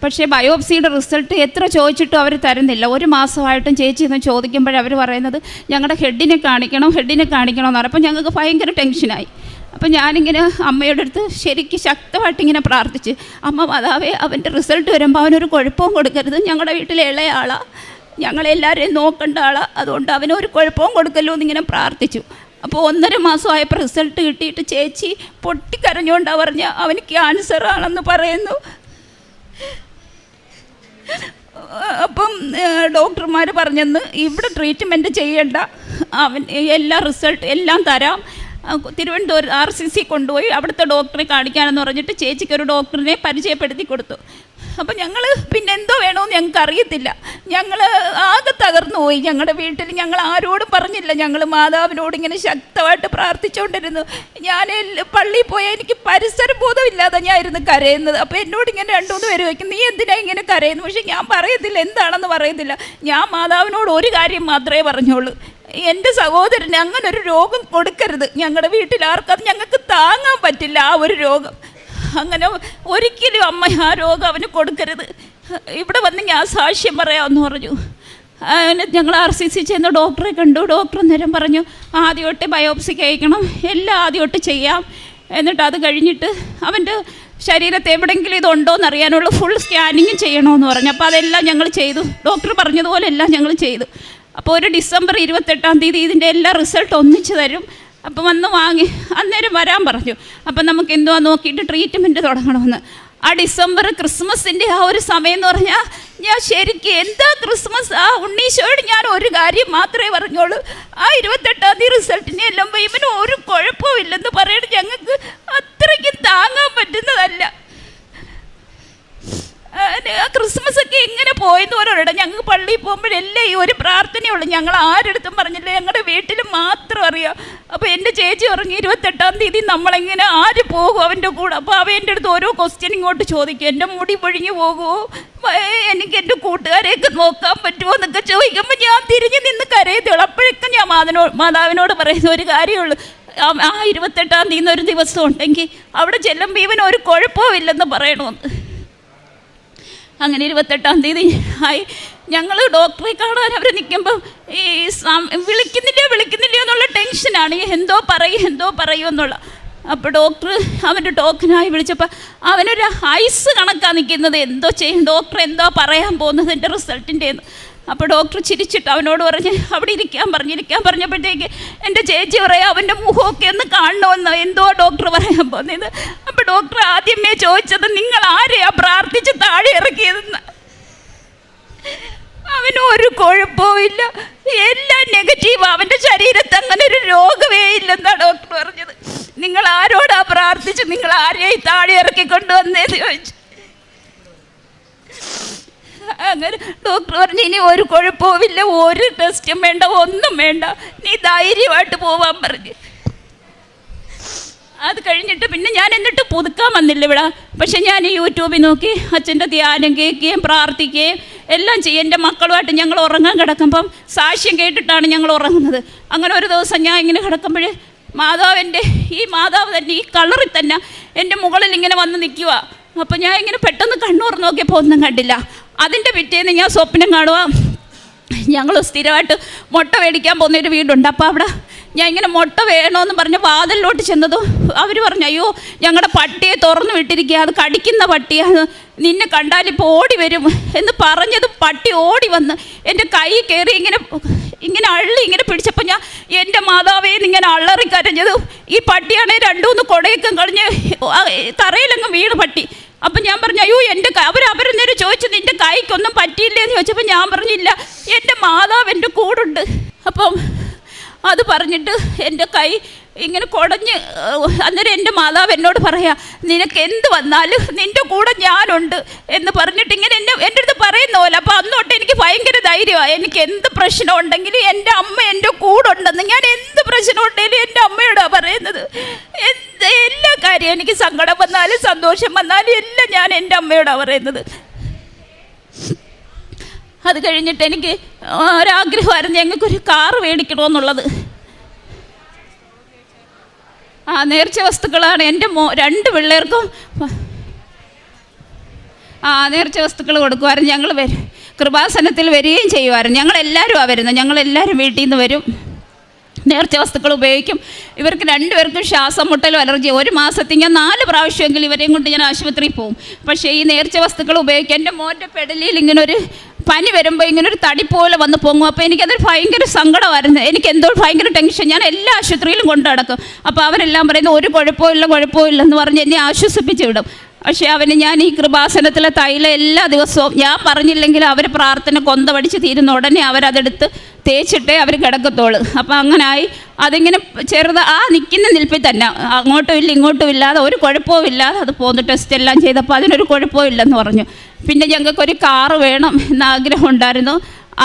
പക്ഷേ ബയോപ്സിയുടെ റിസൾട്ട് എത്ര ചോദിച്ചിട്ടും അവർ തരുന്നില്ല. 1 മാസമായിട്ടും ചേച്ചി എന്ന് ചോദിക്കുമ്പോഴവർ പറയുന്നത് ഞങ്ങളുടെ ഹെഡിനെ കാണിക്കണമെന്ന് പറഞ്ഞു. അപ്പോൾ ഞങ്ങൾക്ക് ഭയങ്കര ടെൻഷനായി. അപ്പോൾ ഞാനിങ്ങനെ അമ്മയുടെ അടുത്ത് ശരിക്കും ശക്തമായിട്ടിങ്ങനെ പ്രാർത്ഥിച്ച്, അമ്മ മാതാവേ അവൻ്റെ റിസൾട്ട് വരുമ്പോൾ അവനൊരു കുഴപ്പവും കൊടുക്കരുത്, ഞങ്ങളുടെ വീട്ടിലെ ഇളയ ആളാണ്, ഞങ്ങളെല്ലാവരെയും നോക്കേണ്ട ആളാണ്, അതുകൊണ്ട് അവനൊരു കുഴപ്പവും കൊടുക്കല്ലോ എന്നിങ്ങനെ പ്രാർത്ഥിച്ചു. അപ്പോൾ 1.5 മാസമായപ്പോൾ റിസൾട്ട് കിട്ടിയിട്ട് ചേച്ചി പൊട്ടിക്കരഞ്ഞുകൊണ്ടാണ് പറഞ്ഞ അവന് ക്യാൻസർ ആണെന്ന് പറയുന്നു. അപ്പം ഡോക്ടർമാർ പറഞ്ഞെന്ന് ഇവിടെ ട്രീറ്റ്മെൻറ്റ് ചെയ്യണ്ട, അവൻ റിസൾട്ട് എല്ലാം തരാം, തിരുവനന്തപുരം RCC കൊണ്ടുപോയി അവിടുത്തെ ഡോക്ടറെ കാണിക്കാനെന്ന് പറഞ്ഞിട്ട് ചേച്ചിക്കൊരു ഡോക്ടറിനെ പരിചയപ്പെടുത്തി കൊടുത്തു. അപ്പം ഞങ്ങൾ പിന്നെ എന്തോ വേണമെന്ന് ഞങ്ങൾക്ക് അറിയത്തില്ല. ഞങ്ങൾ ആകെ തകർന്നു പോയി. ഞങ്ങളുടെ വീട്ടിൽ ഞങ്ങൾ ആരോടും പറഞ്ഞില്ല. ഞങ്ങൾ മാതാവിനോട് ഇങ്ങനെ ശക്തമായിട്ട് പ്രാർത്ഥിച്ചുകൊണ്ടിരുന്നു. ഞാൻ പള്ളിയിൽ പോയാൽ എനിക്ക് പരിസര ബോധമില്ലാതെ ഞാൻ ഇരുന്ന് കരയുന്നത്. അപ്പോൾ എന്നോട് ഇങ്ങനെ 2-3 പേര് വയ്ക്കും, നീ എന്തിനാ ഇങ്ങനെ കരയുന്നു? പക്ഷെ ഞാൻ പറയത്തില്ല, എന്താണെന്ന് പറയത്തില്ല. ഞാൻ മാതാവിനോട് ഒരു കാര്യം മാത്രമേ പറഞ്ഞോളൂ, എൻ്റെ സഹോദരന് അങ്ങനെ ഒരു രോഗം കൊടുക്കരുത്. ഞങ്ങളുടെ വീട്ടിൽ ആർക്കും അത് ഞങ്ങൾക്ക് താങ്ങാൻ പറ്റില്ല, ആ ഒരു രോഗം. അങ്ങനെ ഒരിക്കലും അമ്മ ആ രോഗം അവന് കൊടുക്കരുത്. ഇവിടെ വന്ന് ഞാൻ സാക്ഷ്യം പറയാമെന്ന് പറഞ്ഞു. അതിന് ഞങ്ങൾ RCC ചെന്ന് ഡോക്ടറെ കണ്ടു. ഡോക്ടർ നേരം പറഞ്ഞു ആദ്യമായിട്ട് ബയോപ്സിക്ക് അയക്കണം, എല്ലാം ആദ്യമായിട്ട് ചെയ്യാം, എന്നിട്ട് അത് കഴിഞ്ഞിട്ട് അവൻ്റെ ശരീരത്തെ എവിടെയെങ്കിലും ഇതുണ്ടോ എന്ന് അറിയാനുള്ള ഫുൾ സ്കാനിങ് ചെയ്യണമെന്ന് പറഞ്ഞു. അപ്പോൾ അതെല്ലാം ഞങ്ങൾ ചെയ്തു. ഡോക്ടർ പറഞ്ഞതുപോലെ എല്ലാം ഞങ്ങൾ ചെയ്തു. അപ്പോൾ ഒരു ഡിസംബർ 28 ഇതിൻ്റെ എല്ലാ റിസൾട്ട് ഒന്നിച്ച് തരും, അപ്പോൾ വന്ന് വാങ്ങി അന്നേരം വരാൻ പറഞ്ഞു. അപ്പം നമുക്ക് എന്തുവാ നോക്കിയിട്ട് ട്രീറ്റ്മെൻറ്റ് തുടങ്ങണമെന്ന്. ആ ഡിസംബർ ക്രിസ്മസിൻ്റെ ആ ഒരു സമയം എന്ന് പറഞ്ഞാൽ ഞാൻ ശരിക്കും എന്താ ക്രിസ്മസ്, ആ ഉണ്ണീശോയോട് ഞാൻ ഒരു കാര്യം മാത്രമേ പറഞ്ഞോളൂ, ആ 28 റിസൾട്ടിനെ എല്ലാം ഇവന് ഒരു കുഴപ്പമില്ലെന്ന് പറയണം. ഞങ്ങൾക്ക് അത്രയ്ക്കും താങ്ങാൻ പറ്റുന്നതല്ല. ആ ക്രിസ്മസ് ഒക്കെ എങ്ങനെ പോയെന്ന് പറയണം. ഞങ്ങൾക്ക് പള്ളിയിൽ പോകുമ്പോഴെല്ലാം ഈ ഒരു പ്രാർത്ഥനയുള്ളൂ. ഞങ്ങൾ ആരെടുത്തും പറഞ്ഞില്ല, ഞങ്ങളുടെ വീട്ടിൽ മാത്രം അറിയാം. അപ്പോൾ എൻ്റെ ചേച്ചി പറഞ്ഞു 28 നമ്മളെങ്ങനെ ആര് പോകും അവൻ്റെ കൂടെ. അപ്പോൾ അവ എൻ്റെ അടുത്ത് ഓരോ ക്വസ്റ്റ്യൻ ഇങ്ങോട്ട് ചോദിക്കും, എൻ്റെ മുടി പൊഴിഞ്ഞു പോകുമോ, എനിക്ക് എൻ്റെ കൂട്ടുകാരെയൊക്കെ നോക്കാൻ പറ്റുമോ എന്നൊക്കെ ചോദിക്കുമ്പോൾ ഞാൻ തിരിഞ്ഞ് നിന്ന് കരയത്തുള്ളൂ. അപ്പോഴൊക്കെ ഞാൻ മാതാവിനോട് പറയുന്ന ഒരു കാര്യമുള്ളൂ, ആ 28 ഒരു ദിവസം ഉണ്ടെങ്കിൽ അവിടെ ചെല്ലുമ്പോൾ ഇവന് ഒരു കുഴപ്പമില്ലെന്ന് പറയണമെന്ന്. അങ്ങനെ 28 ആയി ഞങ്ങൾ ഡോക്ടറെ കാണാൻ അവർ നിൽക്കുമ്പോൾ ഈ വിളിക്കുന്നില്ല എന്നുള്ള ടെൻഷനാണ്, എന്തോ പറയും എന്നുള്ള. അപ്പോൾ ഡോക്ടർ അവൻ്റെ ടോക്കനായി വിളിച്ചപ്പോൾ അവനൊരു ഐസ് കണക്കാണ് നിൽക്കുന്നത്, എന്തോ ചെയ്യും ഡോക്ടർ എന്തോ പറയാൻ പോകുന്നത് എൻ്റെ റിസൾട്ടിൻ്റെന്ന്. അപ്പോൾ ഡോക്ടർ ചിരിച്ചിട്ട് അവനോട് പറഞ്ഞ് അവിടെ ഇരിക്കാൻ പറഞ്ഞപ്പോഴത്തേക്ക് എൻ്റെ ചേച്ചി പറയാം അവൻ്റെ മുഖമൊക്കെ ഒന്ന് കാണണമെന്ന്, എന്തോ ഡോക്ടർ പറയാൻ പോകുന്നത്. അപ്പോൾ ഡോക്ടർ ആദ്യമേ ചോദിച്ചത് നിങ്ങൾ ആരെയാ പ്രാർത്ഥിച്ച് താഴെ ഇറക്കിയതെന്ന്. അവന് ഒരു കുഴപ്പമില്ല, എല്ലാം നെഗറ്റീവ്, അവൻ്റെ ശരീരത്ത് അങ്ങനെ ഒരു രോഗമേ ഇല്ലെന്നാണ് ഡോക്ടർ പറഞ്ഞത്. നിങ്ങൾ ആരോടാ പ്രാർത്ഥിച്ച് നിങ്ങൾ ആരെയായി താഴെ ഇറക്കിക്കൊണ്ടുവന്നേന്ന് ചോദിച്ചു. അങ്ങനെ ഡോക്ടർ പറഞ്ഞു ഇനി ഒരു കുഴപ്പവുമില്ല, ഒരു ടെസ്റ്റും വേണ്ട, ഒന്നും വേണ്ട, നീ ധൈര്യമായിട്ട് പോവാൻ പറഞ്ഞു. അത് കഴിഞ്ഞിട്ട് പിന്നെ ഞാൻ എന്നിട്ട് പുതുക്കാൻ വന്നില്ല ഇവിടെ. പക്ഷെ ഞാൻ യൂട്യൂബിൽ നോക്കി അച്ഛൻ്റെ ധ്യാനം കേൾക്കുകയും പ്രാർത്ഥിക്കുകയും എല്ലാം ചെയ്യും. എൻ്റെ മക്കളുമായിട്ട് ഞങ്ങൾ ഉറങ്ങാൻ കിടക്കുമ്പം സാക്ഷ്യം കേട്ടിട്ടാണ് ഞങ്ങൾ ഉറങ്ങുന്നത്. അങ്ങനെ ഒരു ദിവസം ഞാൻ ഇങ്ങനെ കിടക്കുമ്പോൾ ഈ മാതാവ് തന്നെ ഈ കളറിൽ തന്നെ എൻ്റെ മുകളിൽ ഇങ്ങനെ വന്ന് നിൽക്കുക. അപ്പോൾ ഞാൻ ഇങ്ങനെ പെട്ടെന്ന് കണ്ണൂർ നോക്കിയപ്പോൾ ഒന്നും കണ്ടില്ല. അതിൻ്റെ പിറ്റേന്ന് ഞാൻ സ്വപ്നം കാണുക, ഞങ്ങൾ സ്ഥിരമായിട്ട് മുട്ട മേടിക്കാൻ പോകുന്നൊരു വീടുണ്ട്. അപ്പോൾ അവിടെ ഞാൻ ഇങ്ങനെ മുട്ട വേണമെന്ന് പറഞ്ഞ് വാതിലിലോട്ട് ചെന്നതും അവർ പറഞ്ഞു അയ്യോ ഞങ്ങളുടെ പട്ടിയെ തുറന്നു വിട്ടിരിക്കുക, അത് കടിക്കുന്ന പട്ടിയാണ്, നിന്നെ കണ്ടാലിപ്പോൾ ഓടി വരും എന്ന് പറഞ്ഞതും പട്ടി ഓടി വന്ന് എൻ്റെ കൈ കയറി ഇങ്ങനെ അള്ളി ഇങ്ങനെ പിടിച്ചപ്പോൾ ഞാൻ എൻ്റെ മാതാവേന്ന് ഇങ്ങനെ അള്ളറി കരഞ്ഞതും ഈ പട്ടിയാണെങ്കിൽ 2-3 കുടയൊക്കെ കളഞ്ഞ് തറയിലങ്ങ് വീണ് പട്ടി. അപ്പം ഞാൻ പറഞ്ഞു അയ്യോ എൻ്റെ അവരെന്നേരം ചോദിച്ചു നിൻ്റെ കൈക്കൊന്നും പറ്റിയില്ലേന്ന് ചോദിച്ചപ്പോൾ ഞാൻ പറഞ്ഞില്ല, എൻ്റെ മാതാവ് എൻ്റെ കൂടുണ്ട്. അപ്പം അത് പറഞ്ഞിട്ട് എൻ്റെ കൈ ഇങ്ങനെ കുടഞ്ഞ് അന്നേരം എൻ്റെ മാതാവ് എന്നോട് പറയാ നിനക്ക് എന്ത് വന്നാലും നിൻ്റെ കൂടെ ഞാനുണ്ട് എന്ന് പറഞ്ഞിട്ട് ഇങ്ങനെ എൻ്റെ അടുത്ത് പറയുന്ന പോലെ. അപ്പോൾ അന്നോട്ട് എനിക്ക് ഭയങ്കര ധൈര്യമാണ്, എനിക്ക് എന്ത് പ്രശ്നം ഉണ്ടെങ്കിലും എൻ്റെ അമ്മ എൻ്റെ കൂടെ ഉണ്ടെന്ന്. ഞാൻ എന്ത് പ്രശ്നം ഉണ്ടെങ്കിലും എൻ്റെ അമ്മയോടാണ് പറയുന്നത്. എല്ലാ കാര്യം എനിക്ക് സങ്കടം വന്നാലും സന്തോഷം വന്നാലും എല്ലാം ഞാൻ എൻ്റെ അമ്മയോടാണ് പറയുന്നത്. അത് കഴിഞ്ഞിട്ട് എനിക്ക് ഒരാഗ്രഹമായിരുന്നു ഞങ്ങൾക്കൊരു കാറ് മേടിക്കണമെന്നുള്ളത്. നേർച്ച വസ്തുക്കളാണ് എൻ്റെ 2 പിള്ളേർക്കും നേർച്ച വസ്തുക്കൾ കൊടുക്കുമായിരുന്നു. ഞങ്ങൾ കൃപാസനത്തിൽ വരികയും ചെയ്യുമായിരുന്നു. ഞങ്ങളെല്ലാവരും വരുന്നത്, ഞങ്ങളെല്ലാവരും വീട്ടിൽ നിന്ന് വരും, നേർച്ച വസ്തുക്കൾ ഉപയോഗിക്കും. ഇവർക്ക് 2 പേർക്കും ശ്വാസം മുട്ടലും അലർജി. ഒരു മാസത്തിൽ ഞാൻ 4 പ്രാവശ്യമെങ്കിലും ഇവരെയും കൊണ്ട് ഞാൻ ആശുപത്രിയിൽ പോകും. പക്ഷേ ഈ നേർച്ച വസ്തുക്കൾ ഉപയോഗിക്കും. എൻ്റെ മോൻ്റെ പെടലിയിൽ ഇങ്ങനൊരു പനി വരുമ്പോൾ ഇങ്ങനൊരു തടി പോലെ വന്ന് പൊങ്ങും. അപ്പോൾ എനിക്കതൊരു ഭയങ്കര സങ്കടമായിരുന്നു, എനിക്ക് എന്തോ ഭയങ്കര ടെൻഷൻ. ഞാൻ എല്ലാ ആശുപത്രിയിലും കൊണ്ടു നടക്കും. അപ്പോൾ അവരെല്ലാം പറയുന്നത് ഒരു കുഴപ്പമില്ലെന്ന് പറഞ്ഞ് എന്നെ ആശ്വസിപ്പിച്ച് വിടും. പക്ഷേ ഞാൻ ഈ കൃപാസനത്തിലെ തൈലം എല്ലാ ദിവസവും ഞാൻ പറഞ്ഞില്ലെങ്കിൽ അവർ പ്രാർത്ഥന കൊന്ത പഠിച്ച് തീരുന്ന ഉടനെ അവരതെടുത്ത് തേച്ചിട്ടേ അവർ കിടക്കത്തുള്ളൂ. അപ്പോൾ അങ്ങനായി അതിങ്ങനെ നിൽക്കുന്ന നിൽപ്പിൽ തന്നെ അങ്ങോട്ടും ഇല്ല ഇങ്ങോട്ടും ഇല്ലാതെ ഒരു കുഴപ്പവും ഇല്ലാതെ അത് പോന്നു. ടെസ്റ്റ് എല്ലാം ചെയ്തപ്പോൾ അതിനൊരു കുഴപ്പവും ഇല്ലെന്ന് പറഞ്ഞു. പിന്നെ ഞങ്ങൾക്കൊരു കാറ് വേണം എന്നാഗ്രഹം ഉണ്ടായിരുന്നു.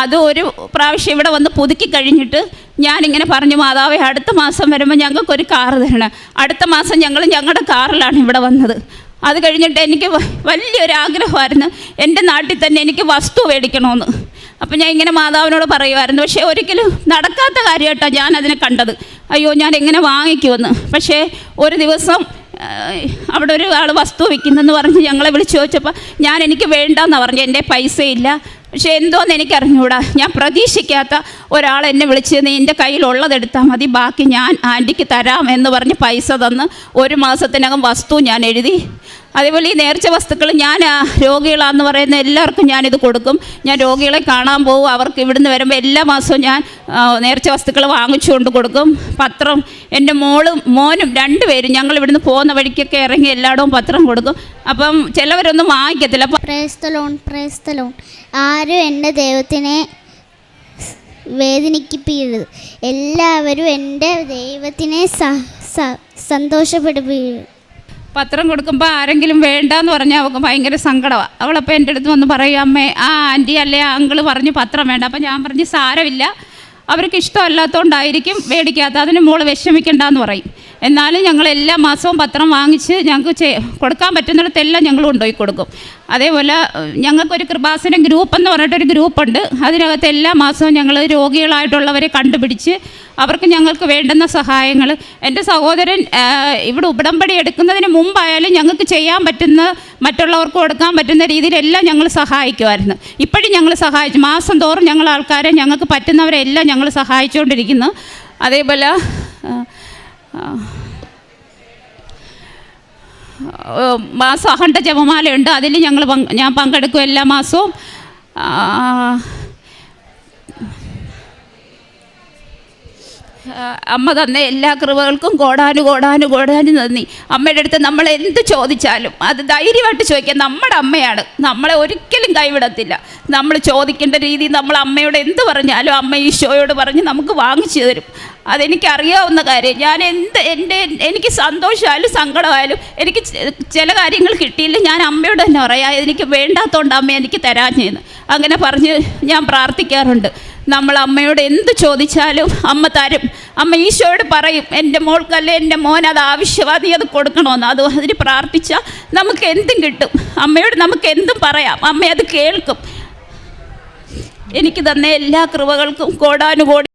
അത് ഒരു പ്രാവശ്യം ഇവിടെ വന്ന് പുതുക്കി കഴിഞ്ഞിട്ട് ഞാനിങ്ങനെ പറഞ്ഞു മാതാവേ അടുത്ത മാസം വരുമ്പോൾ ഞങ്ങൾക്കൊരു കാറ് തരണം. അടുത്ത മാസം ഞങ്ങൾ ഞങ്ങളുടെ കാറിലാണ് ഇവിടെ വന്നത്. അത് കഴിഞ്ഞിട്ട് എനിക്ക് വലിയൊരാഗ്രഹമായിരുന്നു എൻ്റെ നാട്ടിൽ തന്നെ എനിക്ക് വസ്തു മേടിക്കണമെന്ന്. അപ്പം ഞാൻ ഇങ്ങനെ മാതാവിനോട് പറയുമായിരുന്നു. പക്ഷേ ഒരിക്കലും നടക്കാത്ത കാര്യമായിട്ടാണ് ഞാൻ അതിനെ കണ്ടത്. അയ്യോ ഞാൻ എങ്ങനെ വാങ്ങിക്കുമെന്ന്. പക്ഷേ ഒരു ദിവസം അവിടെ ഒരു ആൾ വസ്തു വിൽക്കുന്നെന്ന് പറഞ്ഞ് ഞങ്ങളെ വിളിച്ച് ചോദിച്ചപ്പോൾ എനിക്ക് വേണ്ടെന്നാണ് പറഞ്ഞു. എൻ്റെ പൈസയില്ല, പക്ഷെ എന്തോന്ന് എനിക്കറിഞ്ഞൂടാ. ഞാൻ പ്രതീക്ഷിക്കാത്ത ഒരാൾ എന്നെ വിളിച്ച് നീ എൻ്റെ കയ്യിലുള്ളതെടുത്താൽ മതി, ബാക്കി ഞാൻ ആൻറ്റിക്ക് തരാം എന്ന് പറഞ്ഞ് പൈസ തന്ന് 1 മാസത്തിനകം വസ്തു ഞാൻ എഴുതി. അതേപോലെ ഈ നേർച്ച വസ്തുക്കൾ ഞാൻ രോഗികളാന്ന് പറയുന്ന എല്ലാവർക്കും ഞാനിത് കൊടുക്കും. ഞാൻ രോഗികളെ കാണാൻ പോകും, അവർക്ക് ഇവിടുന്ന് വരുമ്പോൾ എല്ലാ മാസവും ഞാൻ നേർച്ച വസ്തുക്കൾ വാങ്ങിച്ചു കൊണ്ട് കൊടുക്കും. പത്രം എൻ്റെ മോനും 2 പേരും ഞങ്ങൾ ഇവിടുന്ന് പോകുന്ന വഴിക്കൊക്കെ ഇറങ്ങി എല്ലായിടവും പത്രം കൊടുക്കും. അപ്പം ചിലവരൊന്നും വാങ്ങിക്കത്തില്ല. പ്രേസ്തലോൺ ആരും എൻ്റെ ദൈവത്തിനെ വേദനിപ്പിക്കരുത്, എല്ലാവരും എൻ്റെ ദൈവത്തിനെ സന്തോഷപ്പെടുത്തുക. പത്രം കൊടുക്കുമ്പോൾ ആരെങ്കിലും വേണ്ടാന്ന് പറഞ്ഞാൽ അവൾക്ക് ഭയങ്കര സങ്കടമാണ്. അവളപ്പോൾ എൻ്റെ അടുത്ത് വന്ന് പറയും, അമ്മേ ആ ആൻറ്റി അല്ലേ അങ്കിള് പറഞ്ഞ് പത്രം വേണ്ട. അപ്പം ഞാൻ പറഞ്ഞ് സാരമില്ല, അവർക്ക് ഇഷ്ടമല്ലാത്തതുകൊണ്ടായിരിക്കും മേടിക്കാത്ത, അതിന് മോള് വിഷമിക്കണ്ടെന്ന് പറയും. എന്നാലും ഞങ്ങൾ എല്ലാ മാസവും പത്രം വാങ്ങിച്ച് ഞങ്ങൾക്ക് കൊടുക്കാൻ പറ്റുന്നിടത്തെല്ലാം ഞങ്ങൾ കൊണ്ടുപോയി കൊടുക്കും. അതേപോലെ ഞങ്ങൾക്കൊരു കൃപാസനം ഗ്രൂപ്പ് എന്ന് പറഞ്ഞിട്ടൊരു ഗ്രൂപ്പുണ്ട്. അതിനകത്ത് എല്ലാ മാസവും ഞങ്ങൾ രോഗികളായിട്ടുള്ളവരെ കണ്ടുപിടിച്ച് അവർക്ക് ഞങ്ങൾക്ക് വേണ്ടുന്ന സഹായങ്ങൾ, എൻ്റെ സഹോദരൻ ഇവിടെ ഉടമ്പടി എടുക്കുന്നതിന് മുമ്പായാലും ഞങ്ങൾക്ക് ചെയ്യാൻ പറ്റുന്ന, മറ്റുള്ളവർക്ക് കൊടുക്കാൻ പറ്റുന്ന രീതിയിലെല്ലാം ഞങ്ങൾ സഹായിക്കുമായിരുന്നു. ഇപ്പോഴും ഞങ്ങൾ സഹായിച്ചു, മാസം തോറും ഞങ്ങൾ ആൾക്കാരെ ഞങ്ങൾക്ക് പറ്റുന്നവരെല്ലാം ഞങ്ങൾ സഹായിച്ചുകൊണ്ടിരിക്കുന്നു. അതേപോലെ മാസം അഖണ്ഡ ജപമാലയുണ്ട്, അതിൽ ഞാൻ പങ്കെടുക്കും എല്ലാ മാസവും. അമ്മ തന്ന എല്ലാ കൃപകൾക്കും കോടാനു നന്ദി. അമ്മയുടെ അടുത്ത് നമ്മൾ എന്ത് ചോദിച്ചാലും അത് ധൈര്യമായിട്ട് ചോദിക്കാം. നമ്മുടെ അമ്മയാണ്, നമ്മളെ ഒരിക്കലും കൈവിടത്തില്ല. നമ്മൾ ചോദിക്കേണ്ട രീതി, നമ്മൾ അമ്മയോട് എന്ത് പറഞ്ഞാലും അമ്മ ഈശോയോട് പറഞ്ഞ് നമുക്ക് വാങ്ങിച്ചു തരും. അതെനിക്കറിയാവുന്ന കാര്യം. ഞാൻ എനിക്ക് സന്തോഷമായാലും സങ്കടമായാലും എനിക്ക് ചില കാര്യങ്ങൾ കിട്ടിയില്ല, ഞാൻ അമ്മയോട് തന്നെ പറയാം, എനിക്ക് വേണ്ടാത്തതുകൊണ്ട് അമ്മ എനിക്ക് തരാഞ്ഞെന്ന് അങ്ങനെ പറഞ്ഞ് ഞാൻ പ്രാർത്ഥിക്കാറുണ്ട്. നമ്മൾ അമ്മയോട് എന്ത് ചോദിച്ചാലും അമ്മ തരും. അമ്മ ഈശോയോട് പറയും, എൻ്റെ മോൾക്കല്ലേ എൻ്റെ മോൻ അത് ആവശ്യവാദി, അത് കൊടുക്കണമെന്ന്. അതിന് പ്രാർത്ഥിച്ചാൽ നമുക്ക് എന്തും കിട്ടും. അമ്മയോട് നമുക്ക് എന്തും പറയാം, അമ്മ അത് കേൾക്കും. എനിക്ക് തന്ന എല്ലാ കൃപകൾക്കും കോടാനുകോടി